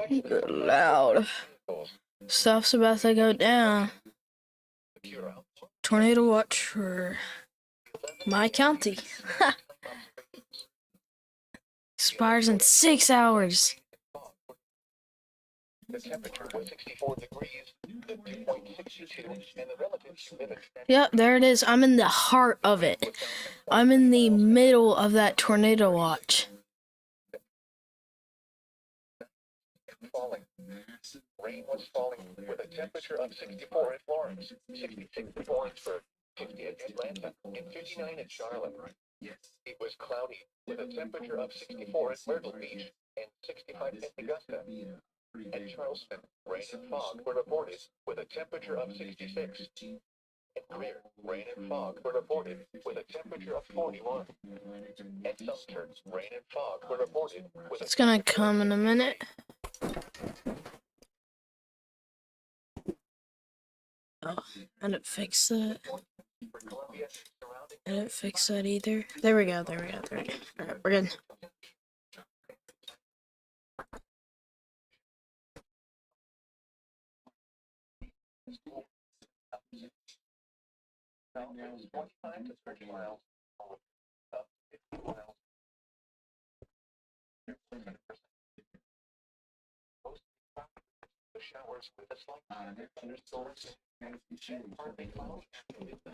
[SPEAKER 1] Good loud. Stuff's about to go down. Tornado watch for my county. Expires in 6 hours. Yep, there it is. I'm in the heart of it. I'm in the middle of that tornado watch.
[SPEAKER 2] Rain was falling with a temperature of 64 in Florence, 66 in Lawrenceburg, 50 in Atlanta, and 59 in Charlotte. It was cloudy with a temperature of 64 in Myrtle Beach and 65 in Augusta. At Charleston, rain and fog were reported with a temperature of 66. At Greer, rain and fog were reported with a temperature of 41. At Sumter, rain and fog were reported with
[SPEAKER 1] It's gonna come in a minute. Oh, I didn't fix that. I didn't fix that either. There we go. Alright, we're good.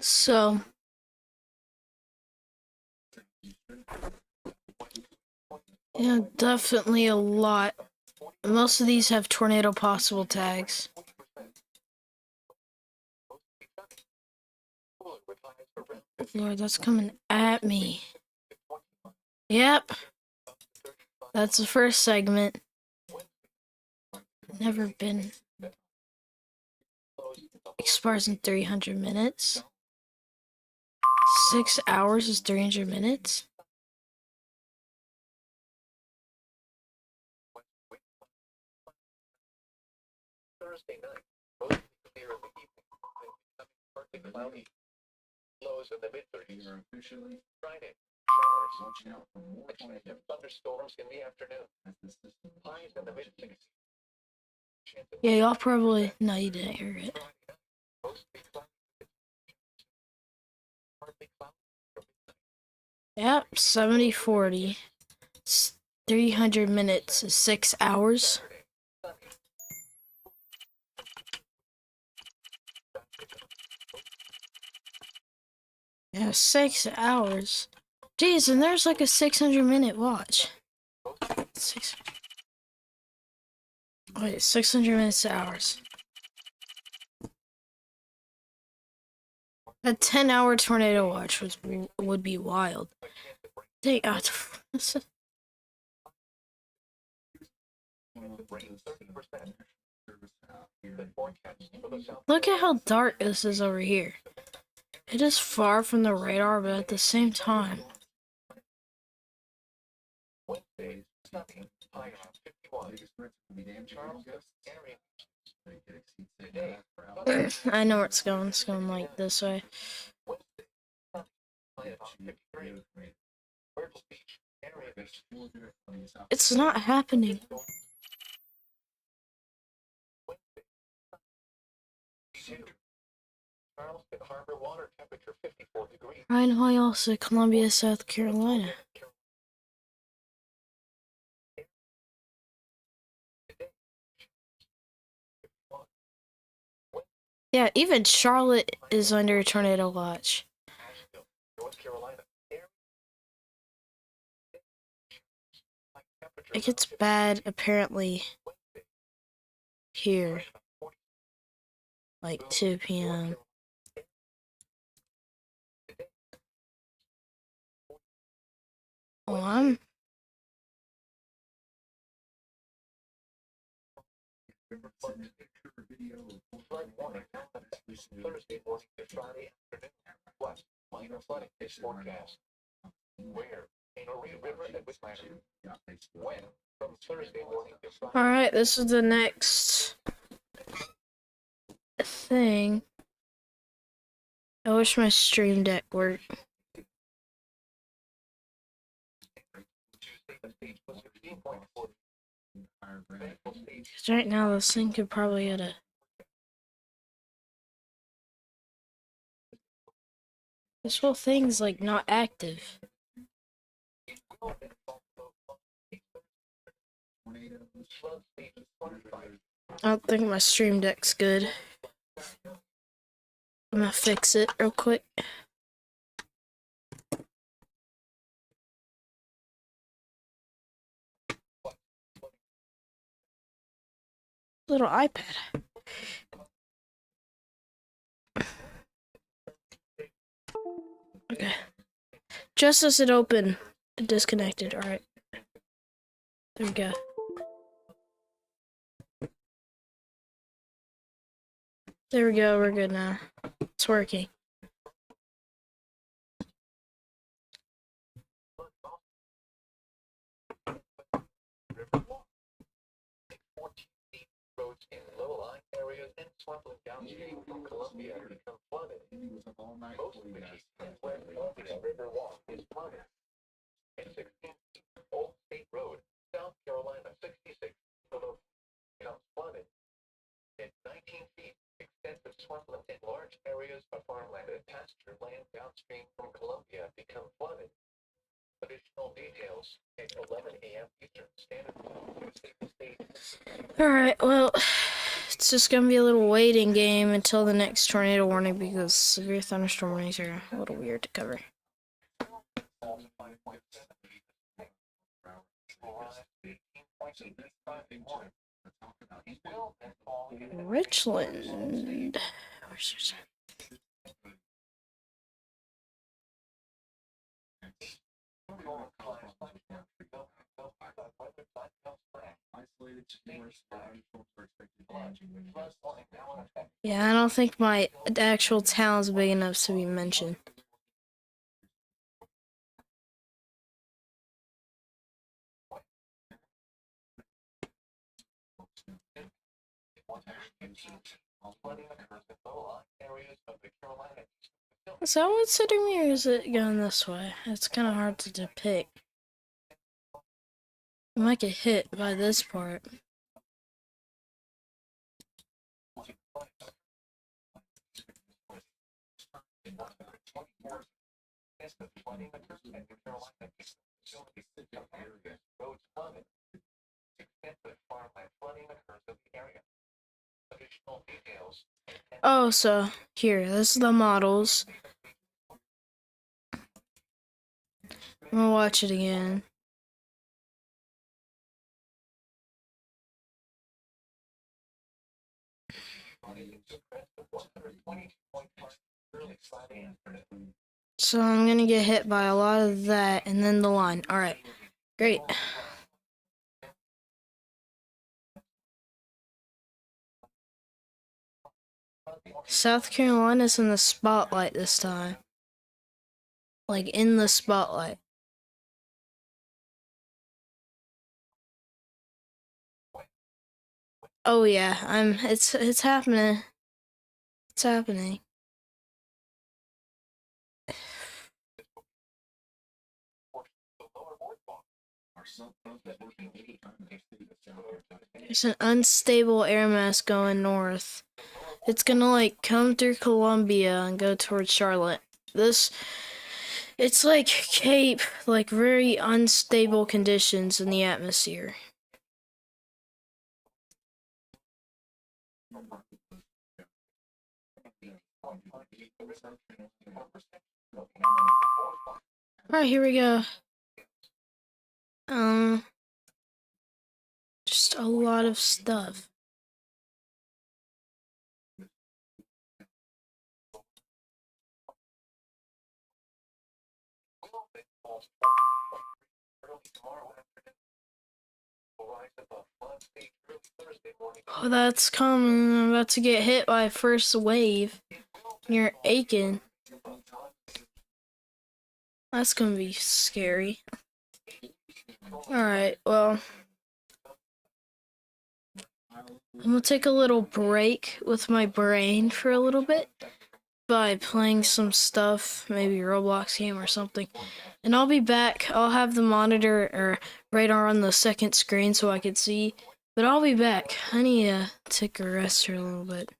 [SPEAKER 1] So, yeah, definitely a lot. Most of these have tornado possible tags. Lord, that's coming at me. Yep. That's the first segment. Never been. Expires in 300 minutes. 6 hours is 300 minutes.
[SPEAKER 2] Thursday night, mostly clear in the evening, then becoming partly cloudy. Lows in the mid-30s. Friday, showers. A chance of thunderstorms in the afternoon. Highs in the mid-60s.
[SPEAKER 1] Yeah, y'all probably... No, you didn't hear it. Yep, 70-40. 300 minutes is 6 hours. Yeah, 6 hours. Jeez, and there's like a 600-minute watch. 600 minutes to hours. A 10-hour tornado watch would be wild. Look at how dark this is over here. It is far from the radar, but at the same time. I know where it's going. It's going like this way. It's not happening. Ryan Hoy, also Columbia, South Carolina. Yeah, even Charlotte is under a tornado watch. It gets bad, apparently, here. Like 2 p.m. Oh, I'm...
[SPEAKER 2] Thursday morning to Friday afternoon. What? Minor flooding is forecast. Where? In Erie River and Wisconsin. When? From Thursday morning to Friday.
[SPEAKER 1] Alright, this is the next thing. I wish my stream deck worked. Because right now this thing could probably get a... This whole thing's like not active. I don't think my stream deck's good. I'm gonna fix it real quick. Little iPad. Okay. Just as it opened, it disconnected. Alright. There we go. There we go, we're good now. It's working.
[SPEAKER 2] Roads in low-lying areas and swampland downstream from Columbia become flooded. Most of which is where Columbia River Walk is flooded. At 16 Old State Road, South Carolina 66 becomes flooded. At 19 feet, extensive swampland and large areas of farmland and pasture land downstream from Columbia become flooded. Additional details at 11 a.m. Eastern Standard Time.
[SPEAKER 1] Alright, well, it's just gonna be a little waiting game until the next tornado warning because severe thunderstorm warnings are a little weird to cover. Richland. Where's yours? Yeah, I don't think my actual town's big enough to be mentioned. Is that what's hitting me, or is it going this way? It's kind of hard to depict. I might get hit by this part. Oh, so here, this is the models. I'm gonna watch it again. So I'm gonna get hit by a lot of that and then the line. Alright, great. South Carolina's in the spotlight this time. Like in the spotlight. Oh yeah, it's happening. It's happening. There's an unstable air mass going north. It's gonna like come through Columbia and go towards Charlotte. It's like Cape, like very unstable conditions in the atmosphere. Alright, here we go. Just a lot of stuff. Oh, that's coming. I'm about to get hit by a first wave near Aiken. That's gonna be scary. Alright, well, I'm gonna take a little break with my brain for a little bit by playing some stuff, maybe a Roblox game or something. And I'll be back. I'll have the monitor or radar on the second screen so I can see. But I'll be back. I need to take a rest for a little bit.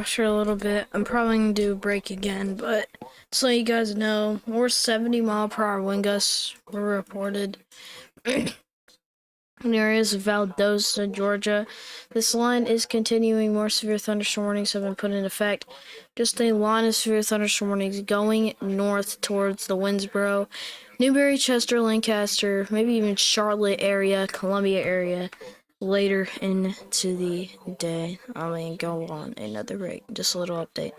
[SPEAKER 1] after a little bit. I'm probably gonna do a break again, but just so you guys know, more 70-mile-per-hour wind gusts were reported in areas of Valdosta, Georgia. This line is continuing. More severe thunderstorm warnings have been put in effect. Just a line of severe thunderstorm warnings going north towards the Winnsboro, Newberry, Chester, Lancaster, maybe even Charlotte area, Columbia area later into the day. I mean, go on another break. Just a little update.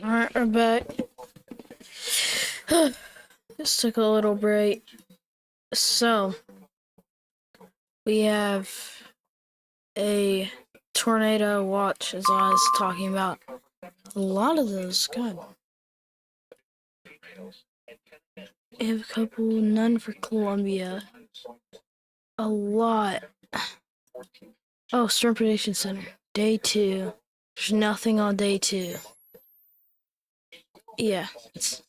[SPEAKER 1] Alright, we're back. Just took a little break. So, we have a tornado watch, as I was talking about. A lot of those, God. I have a couple, none for Columbia. A lot. Oh, Storm Prediction Center. Day 2. There's nothing on day 2. Yeah, it's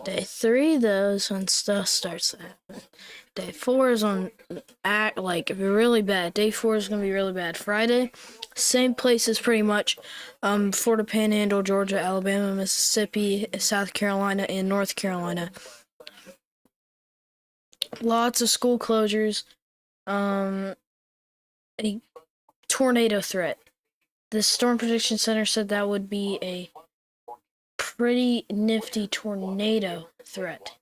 [SPEAKER 1] day 3 though is when stuff starts to happen. Day 4 is on really bad. Day 4 is gonna be really bad. Friday, same places pretty much. Florida Panhandle, Georgia, Alabama, Mississippi, South Carolina, and North Carolina. Lots of school closures. A tornado threat. The Storm Prediction Center said that would be a pretty nifty tornado threat.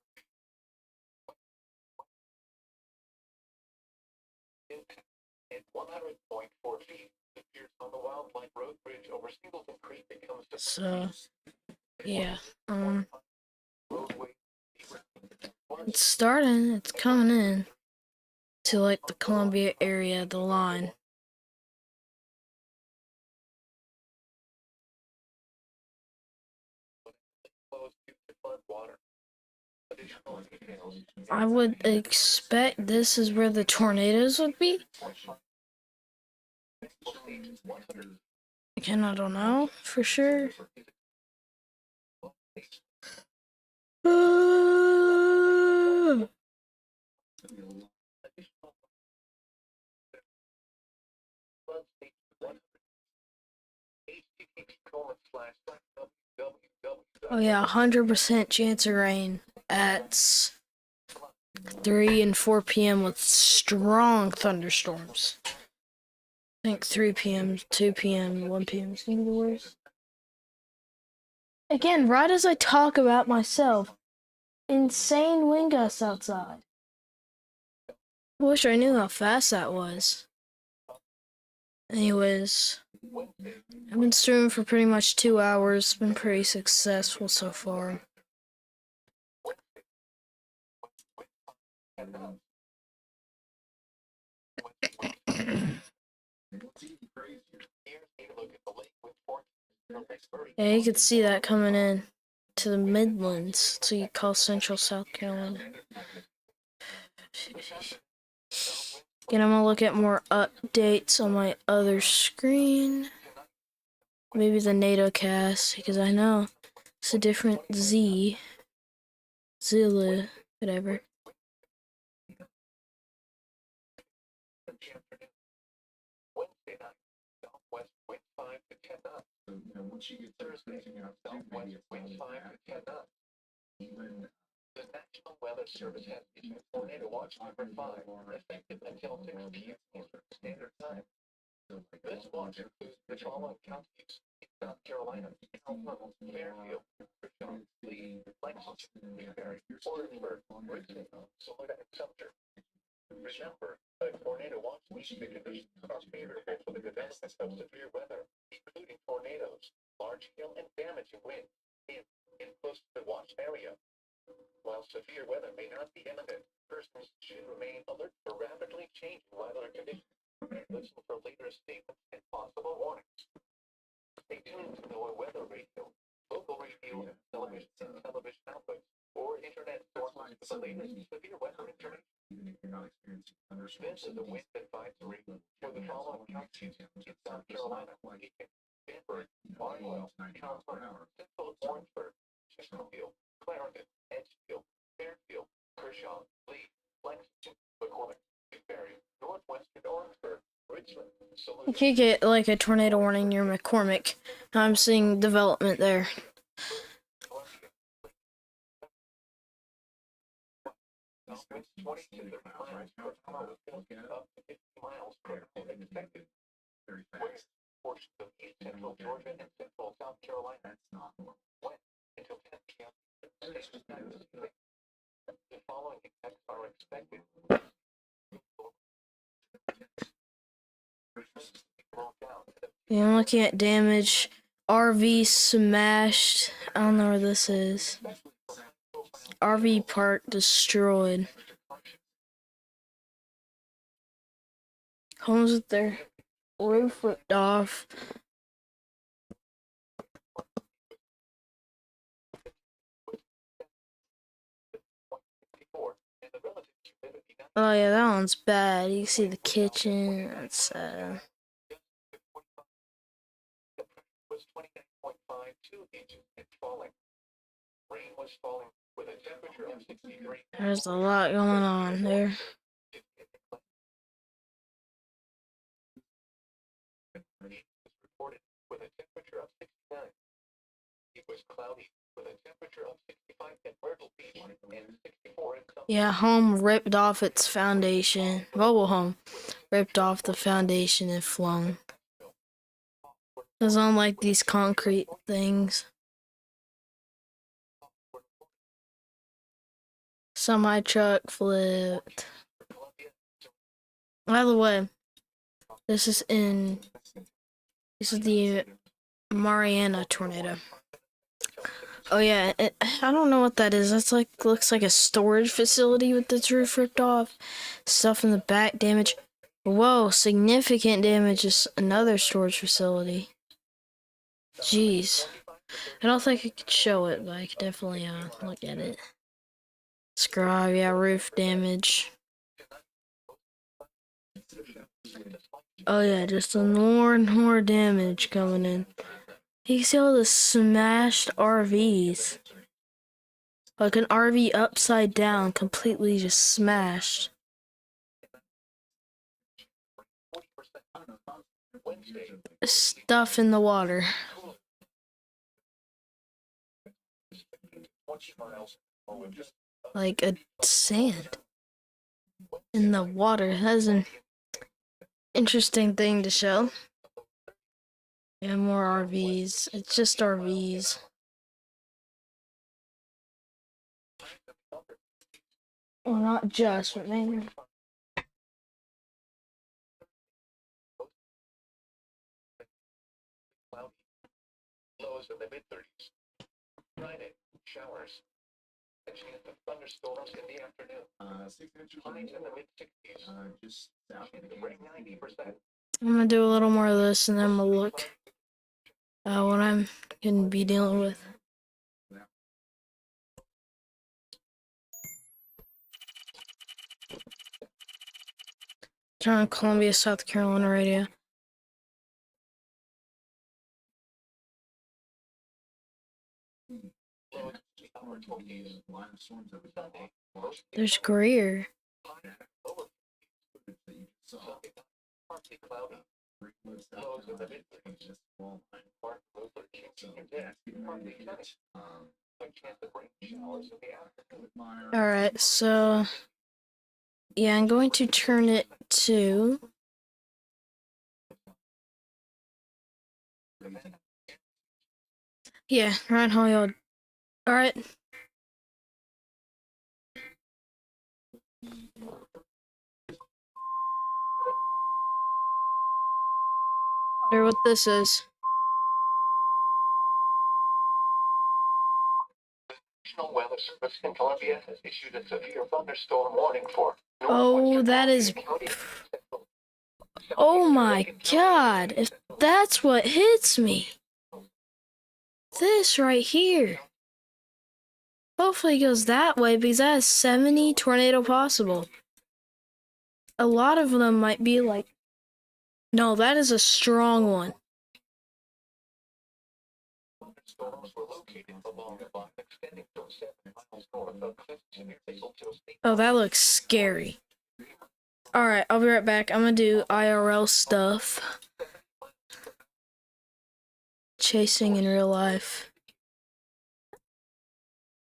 [SPEAKER 1] So, yeah. It's starting. It's coming in to like the Columbia area, the line. I would expect this is where the tornadoes would be. Again, I don't know for sure. Oh yeah, 100% chance of rain at 3 and 4 p.m. with strong thunderstorms. I think 3 p.m., 2 p.m., 1 p.m. is going to be worse. Again, right as I talk about myself, insane wind gusts outside. I wish I knew how fast that was. Anyways, I've been streaming for pretty much 2 hours. Been pretty successful so far. Yeah, you could see that coming in to the Midlands, so you call Central South Carolina. Again, I'm gonna look at more updates on my other screen. Maybe the NATO cast, because I know it's a different Zilla, whatever. You could get like a tornado warning near McCormick. I'm seeing development there. Yeah, I'm looking at damage. RV smashed. I don't know where this is. RV park destroyed. Homes with their roof ripped off. Oh yeah, that one's bad. You can see the kitchen. That's sad. There's a lot going on there. Yeah, home ripped off its foundation. Mobile home ripped off the foundation and flung. It's unlike these concrete things. Semi truck flipped. By the way, this is the Mariana tornado. Oh yeah, I don't know what that is. That's like, looks like a storage facility with its roof ripped off. Stuff in the back damage. Whoa, significant damage is another storage facility. Jeez. I don't think I could show it, but I could definitely look at it. Scribe, yeah, roof damage. Oh yeah, just more and more damage coming in. You can see all the smashed RVs. Like an RV upside down, completely just smashed. Stuff in the water. Like a sand in the water. That's an interesting thing to show. Yeah, more RVs. It's just RVs. Well, not just, but mainly.
[SPEAKER 2] Lows in the mid-30s. Friday, showers. And chance of thunderstorms in the afternoon. 6 inches. Highs in the mid-60s. Just south of the 90%.
[SPEAKER 1] I'm gonna do a little more of this and then I'm gonna look at what I'm gonna be dealing with. Turn on Columbia, South Carolina radio. There's Greer. Alright, so yeah, I'm going to turn it to Ryan Hollywood. Alright. Wonder what this is.
[SPEAKER 2] National Weather Service in Columbia has issued a severe thunderstorm warning for.
[SPEAKER 1] Oh, that is. Oh my god! If that's what hits me. This right here. Hopefully it goes that way because that is 70 tornado possible. A lot of them might be like. No, that is a strong one. Oh, that looks scary. Alright, I'll be right back. I'm gonna do IRL stuff. Chasing in real life.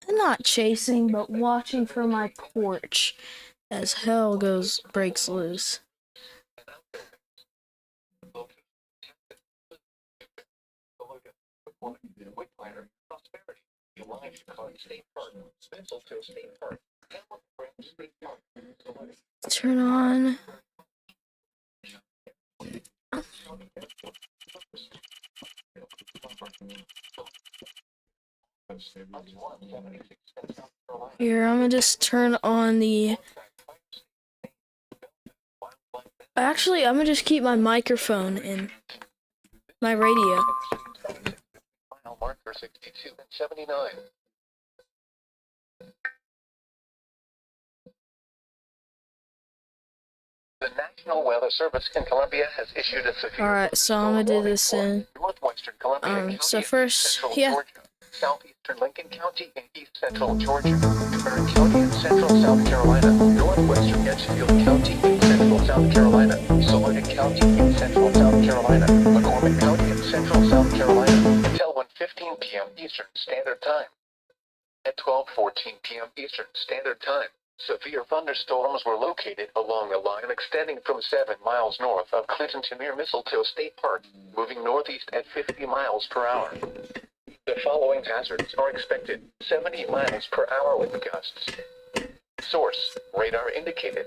[SPEAKER 1] Not chasing, but watching from my porch as hell breaks loose. Turn on. Here, I'm gonna just turn on the... Actually, I'm gonna just keep my microphone in my radio.
[SPEAKER 2] Mile marker 62 and 79. The National Weather Service in Colombia has issued a severe
[SPEAKER 1] Alright, so I'm gonna do this in...
[SPEAKER 2] northwestern Columbia County,
[SPEAKER 1] So first,
[SPEAKER 2] central
[SPEAKER 1] yeah.
[SPEAKER 2] Georgia, southeastern Lincoln County, and east central Georgia, Newberry County, and central South Carolina, northwestern Edgefield County, and central South Carolina, Saluda County, and central South Carolina, McCormick County, and central South Carolina, until 1:15 p.m. Eastern Standard Time. At 12:14 p.m. Eastern Standard Time, severe thunderstorms were located along a line extending from 7 miles north of Clinton to near Mistletoe State Park, moving northeast at 50 miles per hour. The following hazards are expected: 70 miles per hour wind gusts. Source: radar indicated.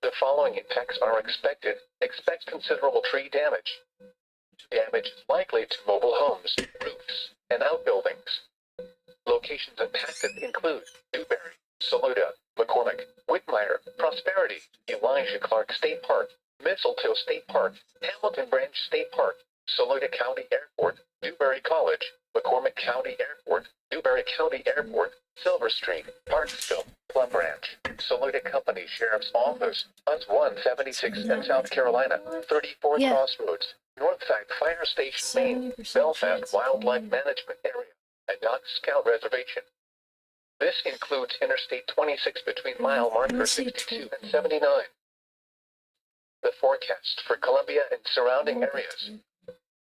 [SPEAKER 2] The following impacts are expected. Expect considerable tree damage. Damage is likely to mobile homes, roofs, and outbuildings. Locations impacted include Newberry, Saluda, McCormick, Whitmire, Prosperity, Elijah Clark State Park, Mistletoe State Park, Hamilton Branch State Park, Saluda County Airport, Newberry College, McCormick County Airport, Newberry County Airport, Silver Street, Parksville, Plum Branch, Saluda Company Sheriff's Office, US 176 in South Carolina, 34
[SPEAKER 1] Yeah.
[SPEAKER 2] Crossroads, Northside Fire Station, Maine,
[SPEAKER 1] 70%
[SPEAKER 2] Belfast
[SPEAKER 1] chance.
[SPEAKER 2] Wildlife Management Area, and Knox Scout Reservation. This includes Interstate 26 between mile marker 62 and 79. The forecast for Columbia and surrounding areas.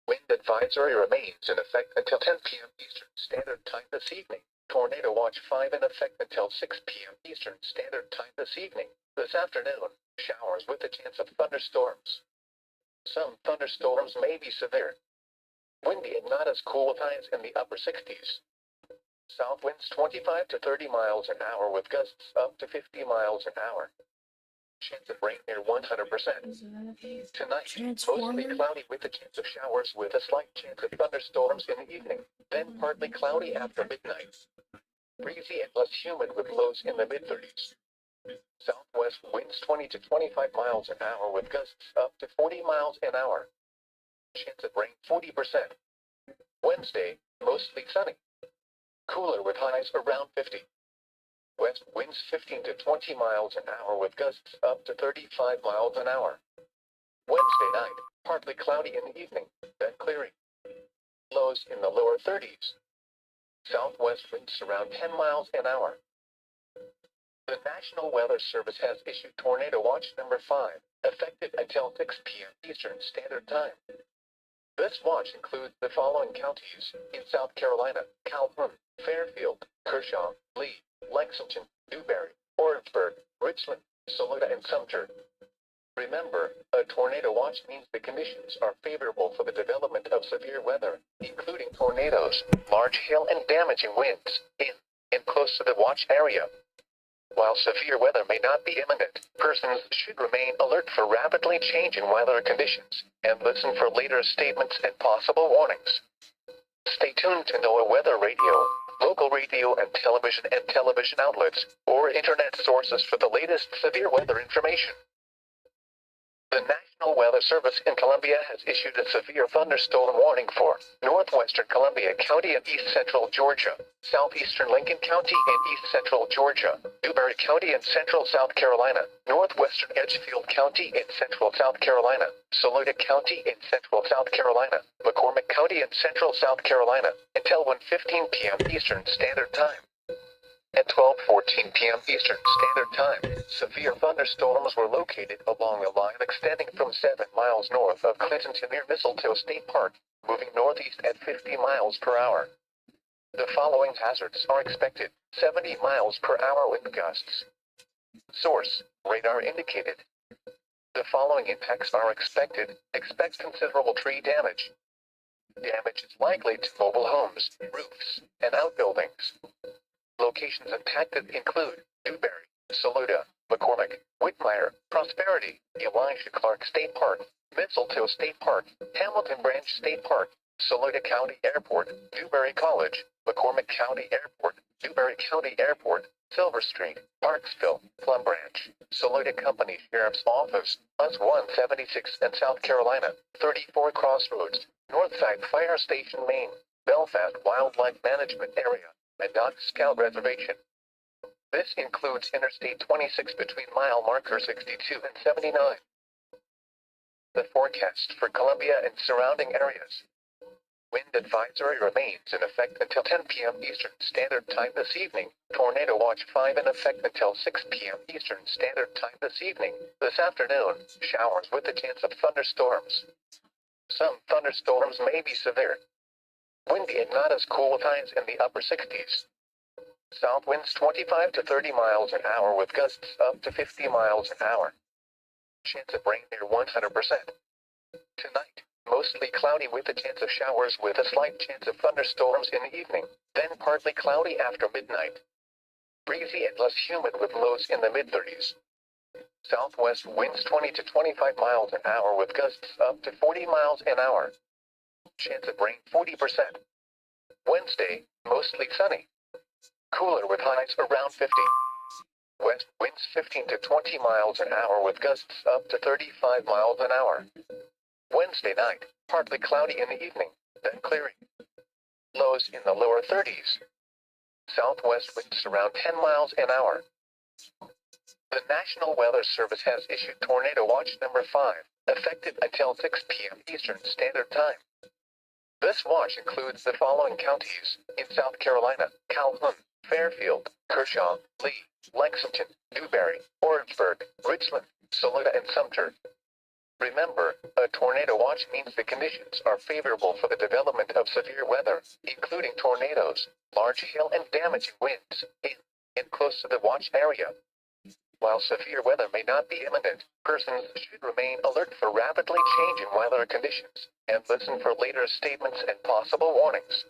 [SPEAKER 2] Wind advisory remains in effect until 10 p.m. Eastern Standard Time this evening. Tornado Watch 5 in effect until 6 p.m. Eastern Standard Time this evening. This afternoon, showers with a chance of thunderstorms. Some thunderstorms may be severe. Windy and not as cool with highs in the upper 60s. South winds 25 to 30 miles an hour with gusts up to 50 miles an hour. Chance of rain near 100%. Tonight, mostly cloudy with a chance of showers with a slight chance of thunderstorms in the evening, then partly cloudy after midnight. Breezy and less humid with lows in the mid-30s. Southwest winds 20 to 25 miles an hour with gusts up to 40 miles an hour. Chance of rain 40%. Wednesday, mostly sunny. Cooler with highs around 50. West winds 15 to 20 miles an hour with gusts up to 35 miles an hour. Wednesday night, partly cloudy in the evening, then clearing. Lows in the lower 30s. Southwest winds around 10 miles an hour. The National Weather Service has issued Tornado Watch number 5, effective until 6 p.m. Eastern Standard Time. This watch includes the following counties in South Carolina: Calhoun, Fairfield, Kershaw, Lee, Lexington, Newberry, Orangeburg, Richland, Saluda, and Sumter. Remember, a tornado watch means the conditions are favorable for the development of severe weather, including tornadoes, large hail, and damaging winds in and close to the watch area. While severe weather may not be imminent, persons should remain alert for rapidly changing weather conditions and listen for later statements and possible warnings. Stay tuned to NOAA Weather Radio, local radio and television outlets, or internet sources for the latest severe weather information. The National Weather Service in Columbia has issued a severe thunderstorm warning for northwestern Columbia County and east central Georgia, southeastern Lincoln County and east central Georgia, Newberry County and central South Carolina, northwestern Edgefield County and central South Carolina, Saluda County and central South Carolina, McCormick County and central South Carolina, until 1:15 p.m. Eastern Standard Time. At 12:14 p.m. Eastern Standard Time, severe thunderstorms were located along a line extending from 7 miles north of Clinton to near Mistletoe State Park, moving northeast at 50 miles per hour. The following hazards are expected: 70 miles per hour wind gusts. Source: radar indicated. The following impacts are expected. Expect considerable tree damage. Damage is likely to mobile homes, roofs, and outbuildings. Locations impacted include Newberry, Saluda, McCormick, Whitmire, Prosperity, Elijah Clark State Park, Mistletoe State Park, Hamilton Branch State Park,
[SPEAKER 3] Saluda County Airport, Newberry College, McCormick County Airport, Newberry County Airport, Silver Street, Parksville, Plum Branch, Saluda Company Sheriff's Office, US 176 and South Carolina, 34 Crossroads, Northside Fire Station, Maine, Belfast Wildlife Management Area, and Knox Scout Reservation. This includes Interstate 26 between mile marker 62 and 79. The forecast for Columbia and surrounding areas. Wind advisory remains in effect until 10 p.m. Eastern Standard Time this evening. Tornado Watch 5 in effect until 6 p.m. Eastern Standard Time this evening. This afternoon, showers with a chance of thunderstorms. Some thunderstorms may be severe. Windy and not as cool with highs in the upper 60s. South winds 25 to 30 miles an hour with gusts up to 50 miles an hour. Chance of rain near 100%. Tonight, mostly cloudy with a chance of showers with a slight chance of thunderstorms in the evening, then partly cloudy after midnight. Breezy and less humid with lows in the mid-30s. Southwest winds 20 to 25 miles an hour with gusts up to 40 miles an hour. Chance of rain 40%. Wednesday, mostly sunny. Cooler with highs around 50. West winds 15 to 20 miles an hour with gusts up to 35 miles an hour. Wednesday night, partly cloudy in the evening, then clearing. Lows in the lower 30s. Southwest winds around 10 miles an hour. The National Weather Service has issued Tornado Watch number 5, effective until 6 p.m. Eastern Standard Time. This watch includes the following counties in South Carolina: Calhoun, Fairfield, Kershaw, Lee, Lexington, Newberry, Orangeburg, Richland, Saluda, and Sumter. Remember, a tornado watch means the conditions are favorable for the development of severe weather, including tornadoes, large hail, and damaging winds in and close to the watch area. While severe weather may not be imminent, persons should remain alert for rapidly changing weather conditions and listen for later statements and possible warnings.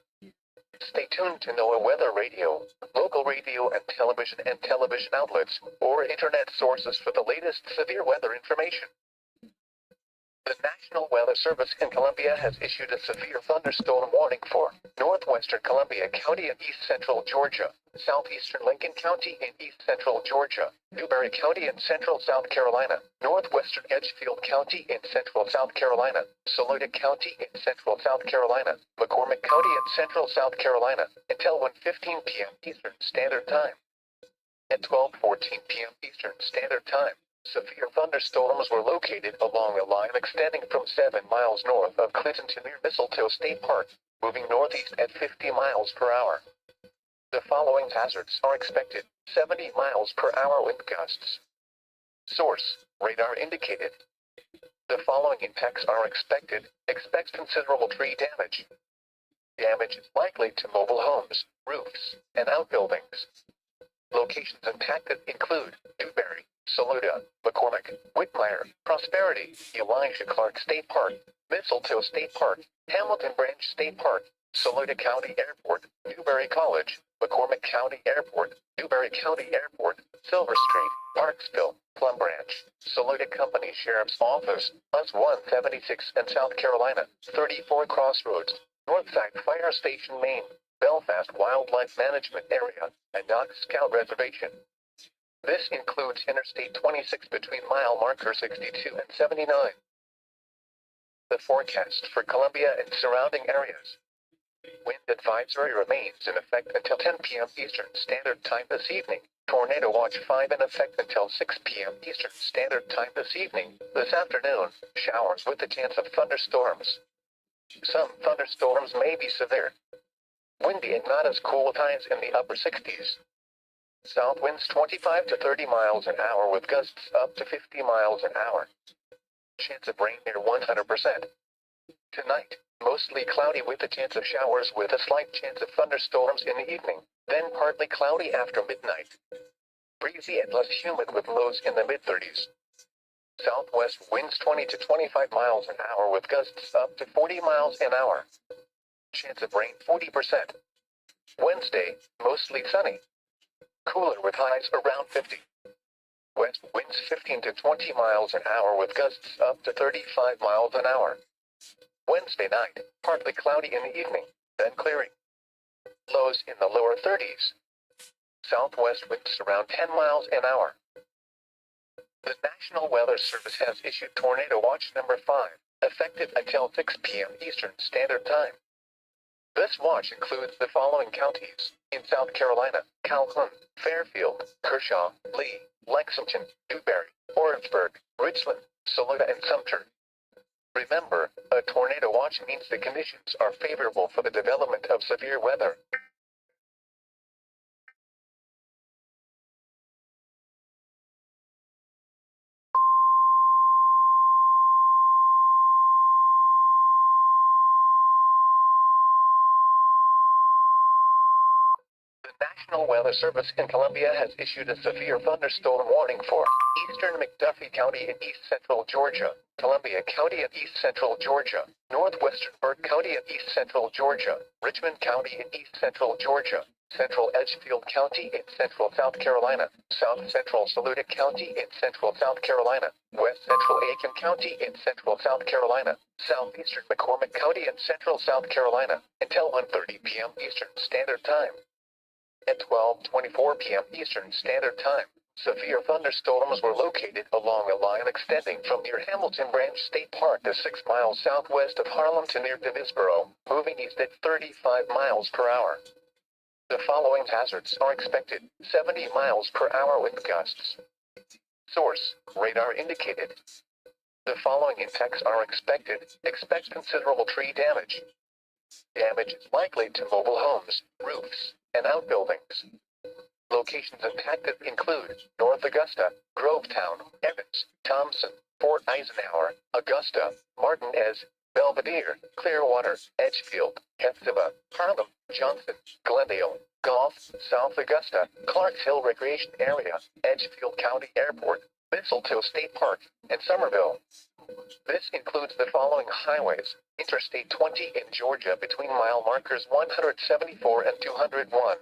[SPEAKER 3] Stay tuned to NOAA Weather Radio, local radio and television outlets, or internet sources for the latest severe weather information. The National Weather Service in Columbia has issued a severe thunderstorm warning for northwestern Columbia County and east central Georgia, southeastern Lincoln County and east central Georgia, Newberry County and central South Carolina, northwestern Edgefield County and central South Carolina, Saluda County and central South Carolina, McCormick County and central South Carolina, until 1:15 p.m. Eastern Standard Time. At 12:14 p.m. Eastern Standard Time, severe thunderstorms were located along a line extending from 7 miles north of Clinton to near Mistletoe State Park, moving northeast at 50 miles per hour. The following hazards are expected: 70 miles per hour wind gusts. Source: radar indicated. The following impacts are expected. Expect considerable tree damage. Damage is likely to mobile homes, roofs, and outbuildings. Locations impacted include Newberry, Saluda, McCormick, Whitmire, Prosperity, Elijah Clark State Park, Mistletoe State Park, Hamilton Branch State Park, Saluda County Airport, Newberry College, McCormick County Airport, Newberry County Airport, Silver Street, Parksville, Plum Branch, Saluda Company Sheriff's Office, US 176 and South Carolina, 34 Crossroads, Northside Fire Station, Maine, Belfast Wildlife Management Area, and Knox Scout Reservation. This includes Interstate 26 between mile marker 62 and 79. The forecast for Columbia and surrounding areas. Wind advisory remains in effect until 10 p.m. Eastern Standard Time this evening. Tornado Watch 5 in effect until 6 p.m. Eastern Standard Time this evening. This afternoon, showers with a chance of thunderstorms. Some thunderstorms may be severe. Windy and not as cool with highs in the upper 60s. South winds 25 to 30 miles an hour with gusts up to 50 miles an hour. Chance of rain near 100%. Tonight, mostly cloudy with a chance of showers with a slight chance of thunderstorms in the evening, then partly cloudy after midnight. Breezy and less humid with lows in the mid-30s. Southwest winds 20 to 25 miles an hour with gusts up to 40 miles an hour. Chance of rain 40%. Wednesday, mostly sunny. Cooler with highs around 50. West winds 15 to 20 miles an hour with gusts up to 35 miles an hour. Wednesday night, partly cloudy in the evening, then clearing. Lows in the lower 30s. Southwest winds around 10 miles an hour. The National Weather Service has issued Tornado Watch number 5, effective until 6 p.m. Eastern Standard Time. This watch includes the following counties in South Carolina: Calhoun, Fairfield, Kershaw, Lee, Lexington, Newberry, Orangeburg, Richland, Saluda, and Sumter. Remember, a tornado watch means the conditions are favorable for the development of severe weather. The National Weather Service in Columbia has issued a severe thunderstorm warning for eastern McDuffie County in east central Georgia, Columbia County in east central Georgia, northwestern Burke County in east central Georgia, Richmond County in east central Georgia, central Edgefield County in central South Carolina, south central Saluda County in central South Carolina, west central Aiken County in central South Carolina, southeastern McCormick County in central South Carolina, until 1:30 p.m. Eastern Standard Time. At 12:24 p.m. Eastern Standard Time, severe thunderstorms were located along a line extending from near Hamilton Branch State Park to 6 miles southwest of Harlem to near Davisboro, moving east at 35 miles per hour. The following hazards are expected: 70 miles per hour wind gusts. Source: radar indicated. The following impacts are expected. Expect considerable tree damage. Damage is likely to mobile homes, roofs, and outbuildings. Locations impacted include North Augusta, Grovetown, Evans, Thompson, Fort Eisenhower, Augusta, Martinez, Belvedere, Clearwater, Edgefield, Hephzibah, Harlem, Johnson, Glendale, Gulf, South Augusta, Clarks Hill Recreation Area, Edgefield County Airport, Mistletoe State Park, and Somerville. This includes the following highways: Interstate 20 in Georgia between mile markers 174 and 201.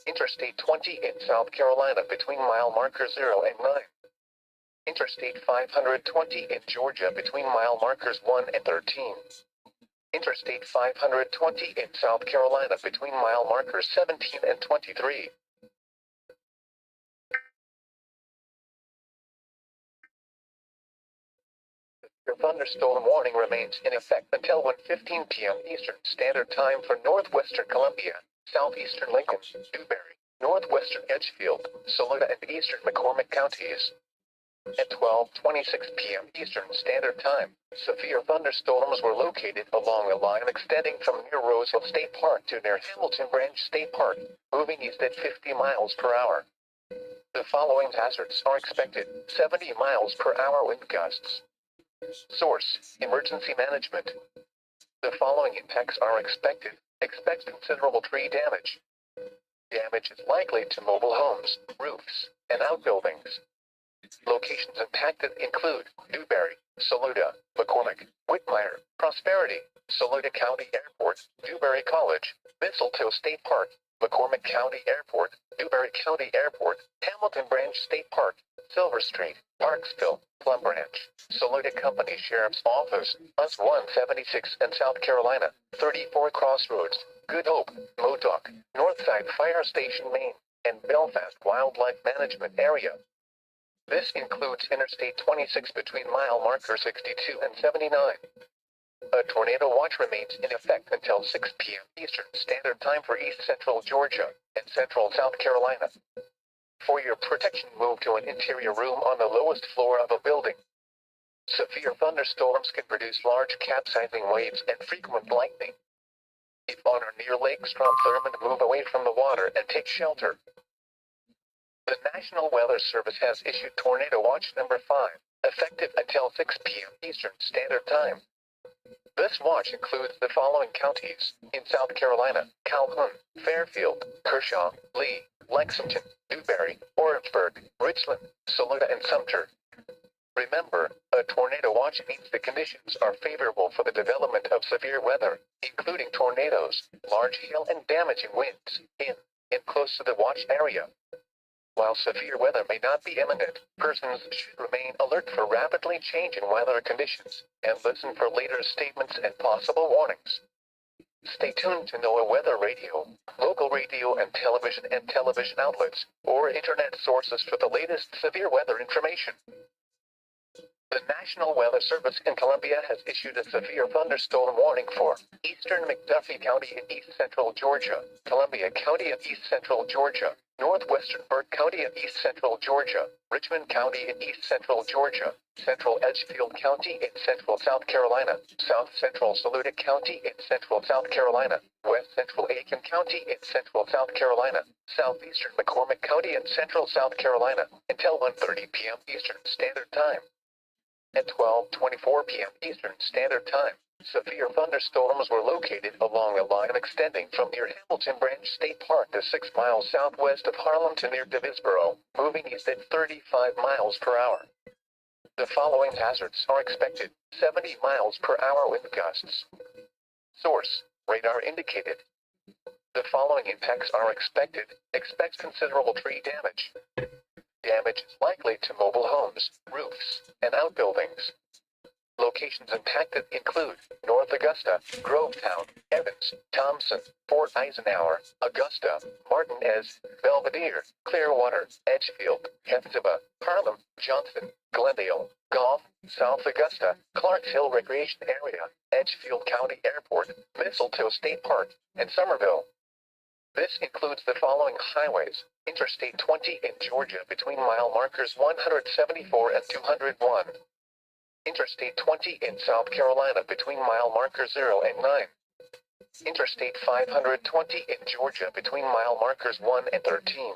[SPEAKER 3] Interstate 20 in South Carolina between mile markers 0 and 9. Interstate 520 in Georgia between mile markers 1 and 13. Interstate 520 in South Carolina between mile markers 17 and 23. The thunderstorm warning remains in effect until 1:15 p.m. Eastern Standard Time for northwestern Columbia, southeastern Lincoln, Newberry, northwestern Edgefield, Saluda, and eastern McCormick counties. At 12:26 p.m. Eastern Standard Time, severe thunderstorms were located along a line extending from near Roseville State Park to near Hamilton Branch State Park, moving east at 50 miles per hour. The following hazards are expected: 70 miles per hour wind gusts. Source: emergency management. The following impacts are expected. Expect considerable tree damage. Damage is likely to mobile homes, roofs, and outbuildings. Locations impacted include Newberry, Saluda, McCormick, Whitmire, Prosperity, Saluda County Airport, Newberry College, Mistletoe State Park, McCormick County Airport, Newberry County Airport, Hamilton Branch State Park, Silver Street, Parksville, Plum Branch, Saluda Company Sheriff's Office, US 176 and South Carolina, 34 Crossroads, Good Hope, Modoc, Northside Fire Station, Maine, and Belfast Wildlife Management Area. This includes Interstate 26 between mile marker 62 and 79. A tornado watch remains in effect until 6 p.m. Eastern Standard Time for east central Georgia and central South Carolina. For your protection, move to an interior room on the lowest floor of a building. Severe thunderstorms can produce large capsizing waves and frequent lightning. If on or near lakes, from Thurmond, move away from the water and take shelter. The National Weather Service has issued Tornado Watch number 5, effective until 6 p.m. Eastern Standard Time. This watch includes the following counties in South Carolina: Calhoun, Fairfield, Kershaw, Lee, Lexington, Newberry, Orangeburg, Richland, Saluda, and Sumter. Remember, a tornado watch means the conditions are favorable for the development of severe weather, including tornadoes, large hail, and damaging winds in and close to the watch area. While severe weather may not be imminent, persons should remain alert for rapidly changing weather conditions and listen for later statements and possible warnings. Stay tuned to NOAA Weather Radio, local radio and television outlets, or internet sources for the latest severe weather information. The National Weather Service in Columbia has issued a severe thunderstorm warning for eastern McDuffie County in east central Georgia, Columbia County in east central Georgia, northwestern Burke County in east central Georgia, Richmond County in east central Georgia, central Edgefield County in central South Carolina, south central Saluda County in central South Carolina, west central Aiken County in central South Carolina, southeastern McCormick County in central South Carolina, until 1:30 p.m. Eastern Standard Time. At 12:24 p.m. Eastern Standard Time, severe thunderstorms were located along a line extending from near Hamilton Branch State Park to 6 miles southwest of Harlem to near Davisboro, moving east at 35 miles per hour. The following hazards are expected: 70 miles per hour wind gusts. Source: radar indicated. The following impacts are expected. Expect considerable tree damage. Damage is likely to mobile homes, roofs, and outbuildings. Locations impacted include North Augusta, Grovetown, Evans, Thompson, Fort Eisenhower, Augusta, Martinez, Belvedere, Clearwater, Edgefield, Hephzibah, Harlem, Johnson, Glendale, Gulf, South Augusta, Clarks Hill Recreation Area, Edgefield County Airport, Mistletoe State Park, and Somerville. This includes the following highways: Interstate 20 in Georgia between mile markers 174 and 201. Interstate 20 in South Carolina between mile markers 0 and 9. Interstate 520 in Georgia between mile markers 1 and 13.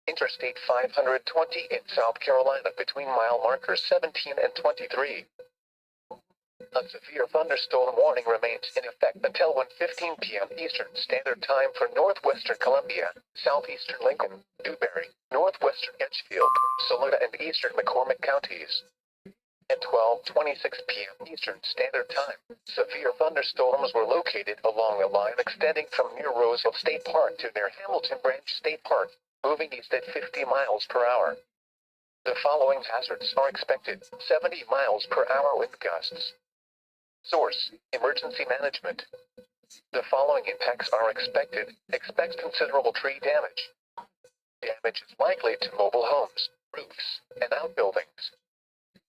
[SPEAKER 3] Interstate 520 in South Carolina between mile markers 17 and 23. A severe thunderstorm warning remains in effect until 1:15 p.m. Eastern Standard Time for northwestern Columbia, southeastern Lincoln, Dewberry, northwestern Edgefield, Saluda, and eastern McCormick counties. At 12:26 p.m. Eastern Standard Time, severe thunderstorms were located along a line extending from near Roosevelt State Park to near Hamilton Branch State Park, moving east at 50 miles per hour. The following hazards are expected: 70 miles per hour wind gusts. Source: emergency management. The following impacts are expected. Expect considerable tree damage. Damage is likely to mobile homes, roofs, and outbuildings.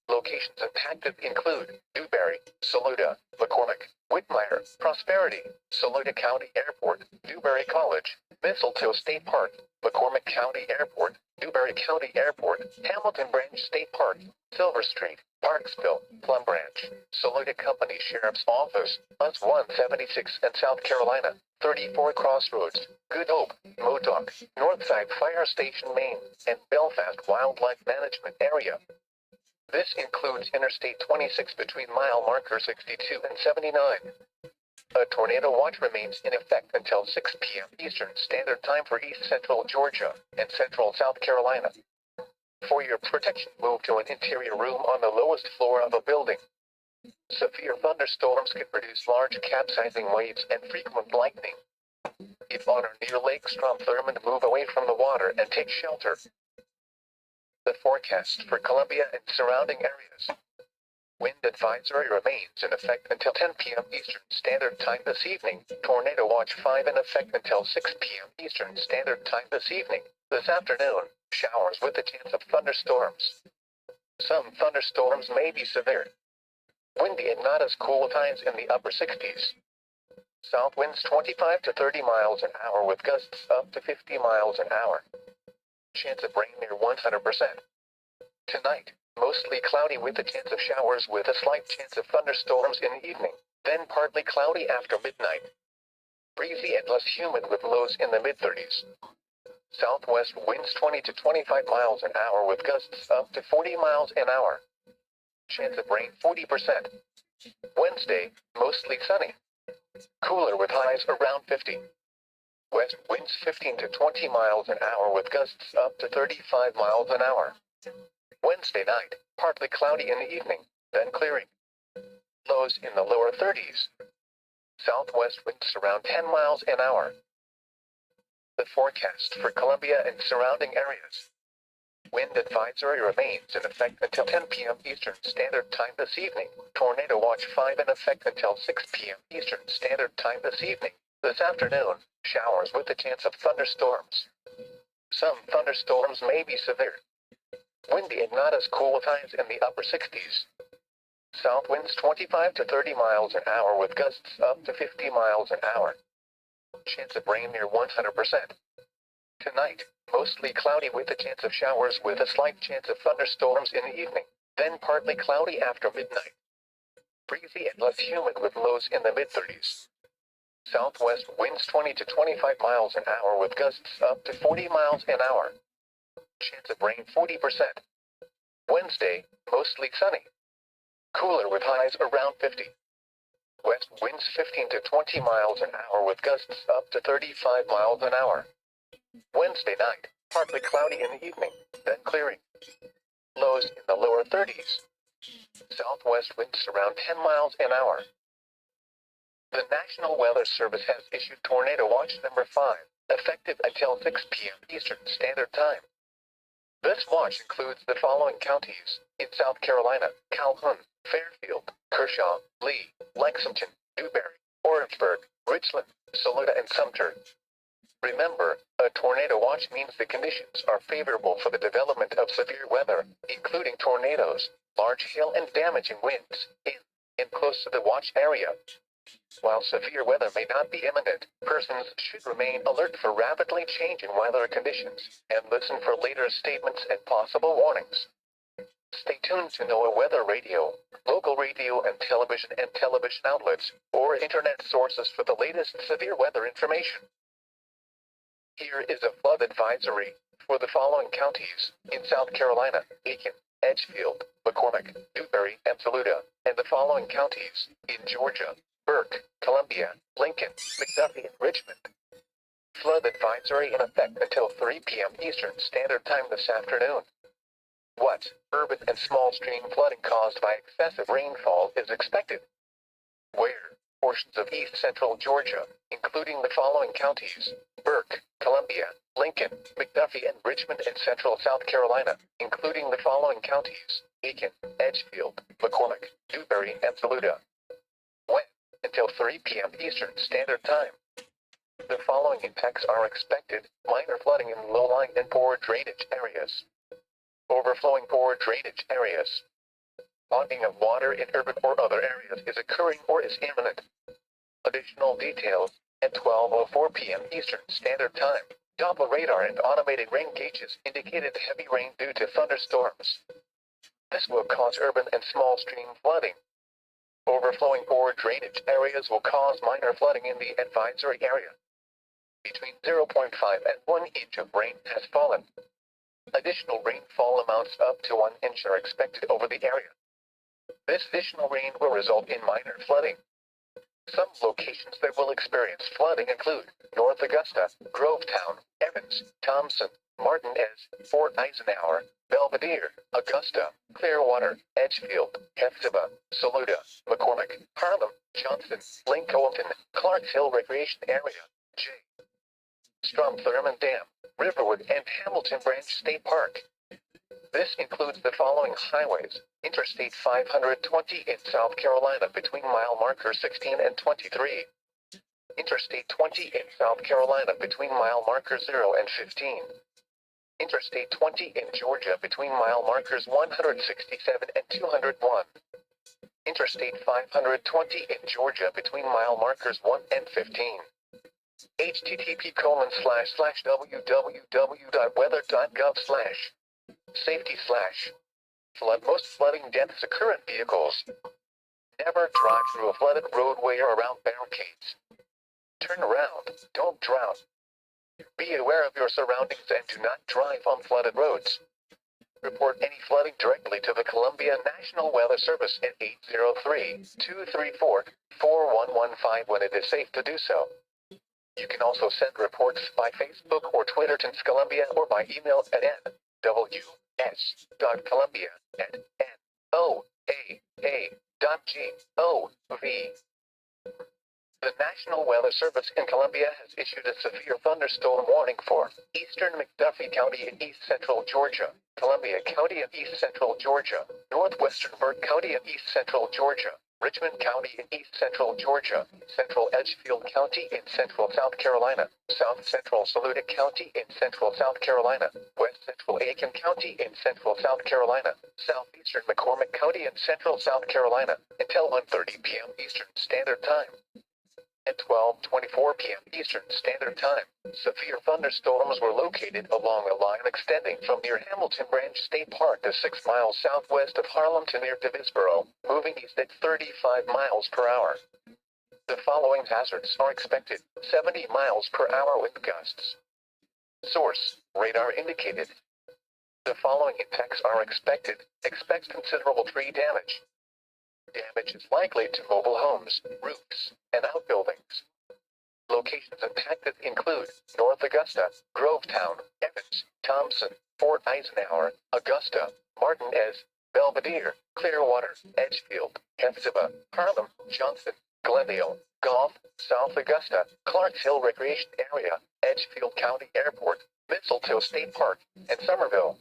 [SPEAKER 3] Locations impacted include Dewberry, Saluda, McCormick, Whitmire, Prosperity, Saluda County Airport, Dewberry College, Mistletoe State Park, McCormick County Airport, Dewberry County Airport, Hamilton Branch State Park, Silver Street, Parksville, Plum Branch, Saluda Company Sheriff's Office, US 176 and South Carolina, 34 Crossroads, Good Hope, Modoc, Northside Fire Station, Maine, and Belfast Wildlife Management Area. This includes Interstate 26 between mile marker 62 and 79. A tornado watch remains in effect until 6 p.m. Eastern Standard Time for east central Georgia and central South Carolina. For your protection, move to an interior room on the lowest floor of a building. Severe thunderstorms can produce large capsizing waves and frequent lightning. If on or near Lake Strom Thurmond, move away from the water and take shelter. The forecast for Columbia and surrounding areas. Wind advisory remains in effect until 10 p.m. Eastern Standard Time this evening. Tornado Watch 5 in effect until 6 p.m. Eastern Standard Time this evening. This afternoon, showers with a chance of thunderstorms. Some thunderstorms may be severe. Windy and not as cool times in the upper 60s. South winds 25 to 30 miles an hour with gusts up to 50 miles an hour. Chance of rain near 100%. Tonight, mostly cloudy with a chance of showers with a slight chance of thunderstorms in the evening, then partly cloudy after midnight. Breezy and less humid with lows in the mid-30s. Southwest winds 20 to 25 miles an hour with gusts up to 40 miles an hour. Chance of rain 40%. Wednesday, mostly sunny. Cooler with highs around 50. West winds 15 to 20 miles an hour with gusts up to 35 miles an hour. Wednesday night, partly cloudy in the evening, then clearing. Lows in the lower 30s. Southwest winds around 10 miles an hour. The forecast for Columbia and surrounding areas. Wind advisory remains in effect until 10 p.m. Eastern Standard Time this evening. Tornado Watch 5 in effect until 6 p.m. Eastern Standard Time this evening. This afternoon, showers with a chance of thunderstorms. Some thunderstorms may be severe. Windy and not as cool times in the upper 60s. South winds 25 to 30 miles an hour with gusts up to 50 miles an hour. Chance of rain near 100%. Tonight, mostly cloudy with a chance of showers with a slight chance of thunderstorms in the evening, then partly cloudy after midnight. Breezy and less humid with lows in the mid-30s. Southwest winds 20 to 25 miles an hour with gusts up to 40 miles an hour. Chance of rain 40%. Wednesday, mostly sunny. Cooler with highs around 50. West winds 15 to 20 miles an hour with gusts up to 35 miles an hour. Wednesday night, partly cloudy in the evening, then clearing. Lows in the lower 30s. Southwest winds around 10 miles an hour. The National Weather Service has issued Tornado Watch number 5, effective until 6 p.m. Eastern Standard Time. This watch includes the following counties in South Carolina: Calhoun, Fairfield, Kershaw, Lee, Lexington, Newberry, Orangeburg, Richland, Saluda, and Sumter. Remember, a tornado watch means the conditions are favorable for the development of severe weather, including tornadoes, large hail, and damaging winds in and close to the watch area. While severe weather may not be imminent, persons should remain alert for rapidly changing weather conditions and listen for later statements and possible warnings. Stay tuned to NOAA Weather Radio, local radio and television outlets, or internet sources for the latest severe weather information. Here is a flood advisory for the following counties in South Carolina: Aiken, Edgefield, McCormick, Newberry, and Saluda, and the following counties in Georgia: Burke, Columbia, Lincoln, McDuffie, and Richmond. Flood advisory in effect until 3 p.m. Eastern Standard Time this afternoon. What urban and small stream flooding caused by excessive rainfall is expected? Where portions of east central Georgia, including the following counties: Burke, Columbia, Lincoln, McDuffie, and Richmond, and central South Carolina, including the following counties: Aiken, Edgefield, McCormick, Newberry, and Saluda. When? Until 3 p.m. Eastern Standard Time. The following impacts are expected: minor flooding in low-lying and poor drainage areas. Overflowing poor drainage areas. Ponding of water in urban or other areas is occurring or is imminent. Additional details at 12:04 p.m. Eastern Standard Time. Doppler radar and automated rain gauges indicated heavy rain due to thunderstorms. This will cause urban and small stream flooding. Overflowing poor drainage areas will cause minor flooding in the advisory area. Between 0.5 and 1 inch of rain has fallen. Additional rainfall amounts up to 1 inch are expected over the area. This additional rain will result in minor flooding. Some locations that will experience flooding include North Augusta, Grovetown, Evans, Thompson, Martinez, Fort Eisenhower, Belvedere, Augusta, Clearwater, Edgefield, Hephzibah, Saluda, McCormick, Harlem, Johnston, Lincolnton, Clarks Hill Recreation Area, J. Strom Thurmond Dam, Riverwood, and Hamilton Branch State Park. This includes the following highways: Interstate 520 in South Carolina between mile markers 16 and 23. Interstate 20 in South Carolina between mile markers 0 and 15. Interstate 20 in Georgia between mile markers 167 and 201. Interstate 520 in Georgia between mile markers 1 and 15. http://www.weather.gov/safety/ flood. Most flooding deaths occur in vehicles. Never drive through a flooded roadway or around barricades. Turn around, don't drown. Be aware of your surroundings and do not drive on flooded roads. Report any flooding directly to the Columbia National Weather Service at 803-234-4115 when it is safe to do so. You can also send reports by Facebook or Twitter to Columbia or by email at nws.columbia@noaa.gov. The National Weather Service in Columbia has issued a severe thunderstorm warning for eastern McDuffie County in east central Georgia, Columbia County in east central Georgia, northwestern Burke County in east central Georgia, Richmond County in east central Georgia, central Edgefield County in central South Carolina, south central Saluda County in central South Carolina, west central Aiken County in central South Carolina, southeastern McCormick County in central South Carolina, until 1:30 p.m. Eastern Standard Time. At 12:24 p.m. Eastern Standard Time, severe thunderstorms were located along a line extending from near Hamilton Branch State Park to 6 miles southwest of Harlem to near Davisboro, moving east at 35 miles per hour. The following hazards are expected: 70 miles per hour wind gusts. Source: radar indicated. The following impacts are expected. Expect considerable tree damage. Damage is likely to mobile homes, roofs, and outbuildings. Locations impacted include North Augusta, Grovetown, Evans, Thompson, Fort Eisenhower, Augusta, Martinez, Belvedere, Clearwater, Edgefield, Hephzibah, Harlem, Johnson, Glendale, Gulf, South Augusta, Clarks Hill Recreation Area, Edgefield County Airport, Mistletoe State Park, and Somerville.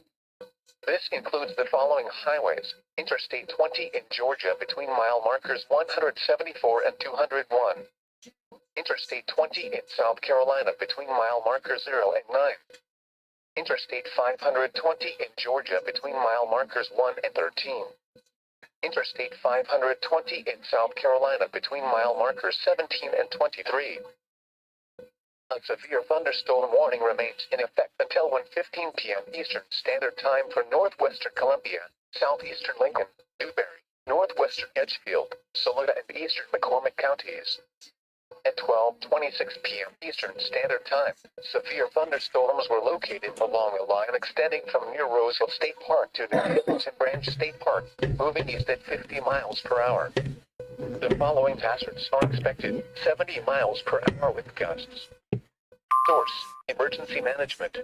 [SPEAKER 3] This includes the following highways: Interstate 20 in Georgia between mile markers 174 and 201. Interstate 20 in South Carolina between mile markers 0 and 9. Interstate 520 in Georgia between mile markers 1 and 13. Interstate 520 in South Carolina between mile markers 17 and 23. A severe thunderstorm warning remains in effect until 1:15 p.m. Eastern Standard Time for northwestern Columbia, southeastern Lincoln, Newberry, northwestern Edgefield, Saluda, and eastern McCormick counties. At 12:26 p.m. Eastern Standard Time, severe thunderstorms were located along a line extending from near Roseville State Park to the Hamilton Branch State Park, moving east at 50 miles per hour. The following hazards are expected: 70 miles per hour wind gusts. Source: emergency management.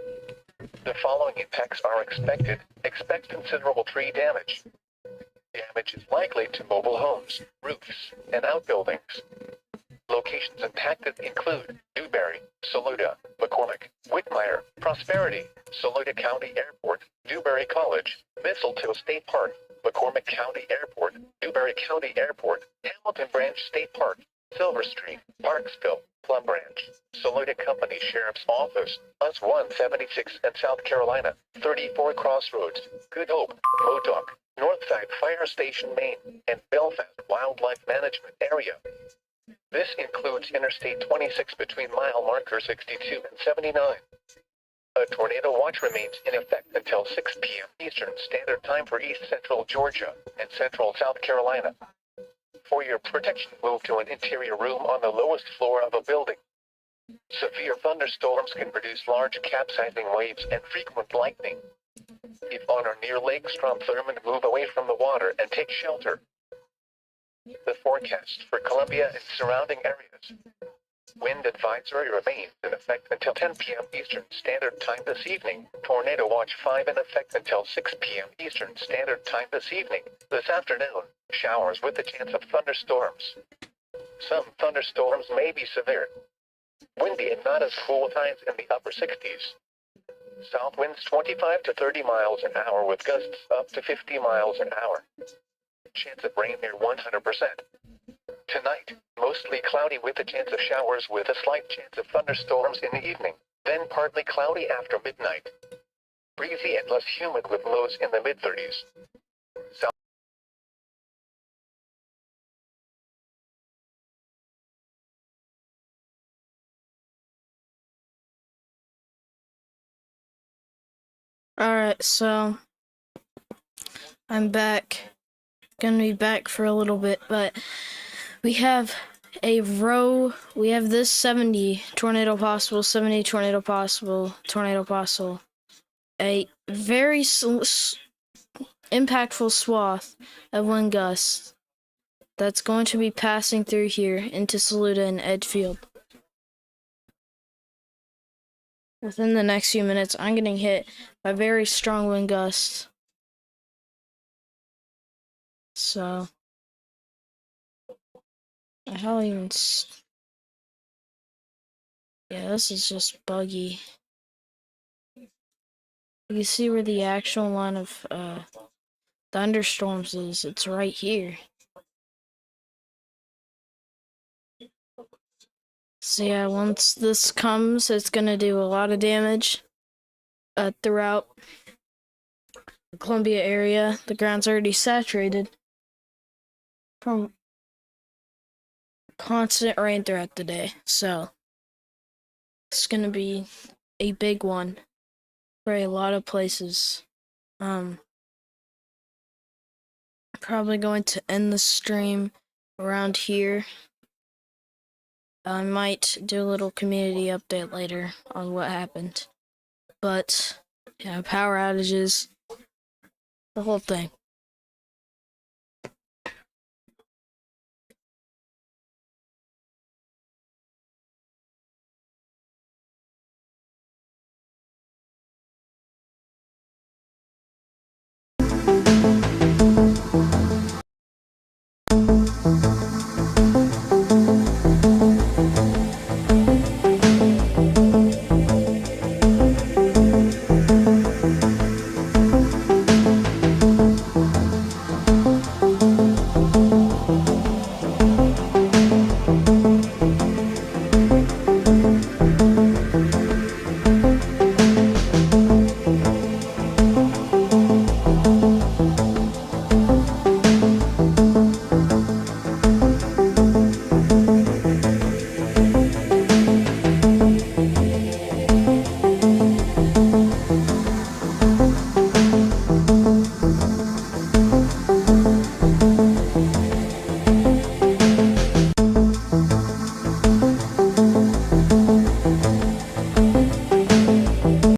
[SPEAKER 3] The following impacts are expected. Expect considerable tree damage. Damage is likely to mobile homes, roofs, and outbuildings. Locations impacted include Newberry, Saluda, McCormick, Whitmire, Prosperity, Saluda County Airport, Newberry College, Mistletoe State Park, McCormick County Airport, Newberry County Airport, Hamilton Branch State Park, Silver Street, Parksville, Plum Branch, Saluda Company Sheriff's Office, US 176 and South Carolina, 34 Crossroads, Good Hope, Modoc, Northside Fire Station, Maine, and Belfast Wildlife Management Area. This includes Interstate 26 between mile marker 62 and 79. A tornado watch remains in effect until 6 p.m. Eastern Standard Time for east central Georgia and central South Carolina. For your protection, move to an interior room on the lowest floor of a building. Severe thunderstorms can produce large capsizing waves and frequent lightning. If on or near lakes, from Thurmond, move away from the water and take shelter. The forecast for Columbia and surrounding areas. Wind advisory remains in effect until 10 p.m. Eastern Standard Time this evening. Tornado Watch 5 in effect until 6 p.m. Eastern Standard Time this evening. This afternoon, showers with a chance of thunderstorms. Some thunderstorms may be severe. Windy and not as cool times in the upper 60s. South winds 25 to 30 miles an hour with gusts up to 50 miles an hour. Chance of rain near 100%. Tonight, mostly cloudy with a chance of showers with a slight chance of thunderstorms in the evening, then partly cloudy after midnight. Breezy and less humid with lows in the mid-30s.
[SPEAKER 1] Alright, so I'm back. Gonna be back for a little bit, but we have we have this 70 tornado possible, 70 tornado possible, tornado possible. A very impactful swath of wind gusts that's going to be passing through here into Saluda and Edgefield. Within the next few minutes, I'm getting hit by very strong wind gusts. So, how do I even Yeah, this is just buggy. You can see where the actual line of thunderstorms is. It's right here. So yeah, once this comes, it's gonna do a lot of damage throughout the Columbia area. The ground's already saturated from constant rain throughout the day. So it's gonna be a big one for a lot of places. Probably going to end the stream around here. I might do a little community update later on what happened. But yeah, power outages, the whole thing.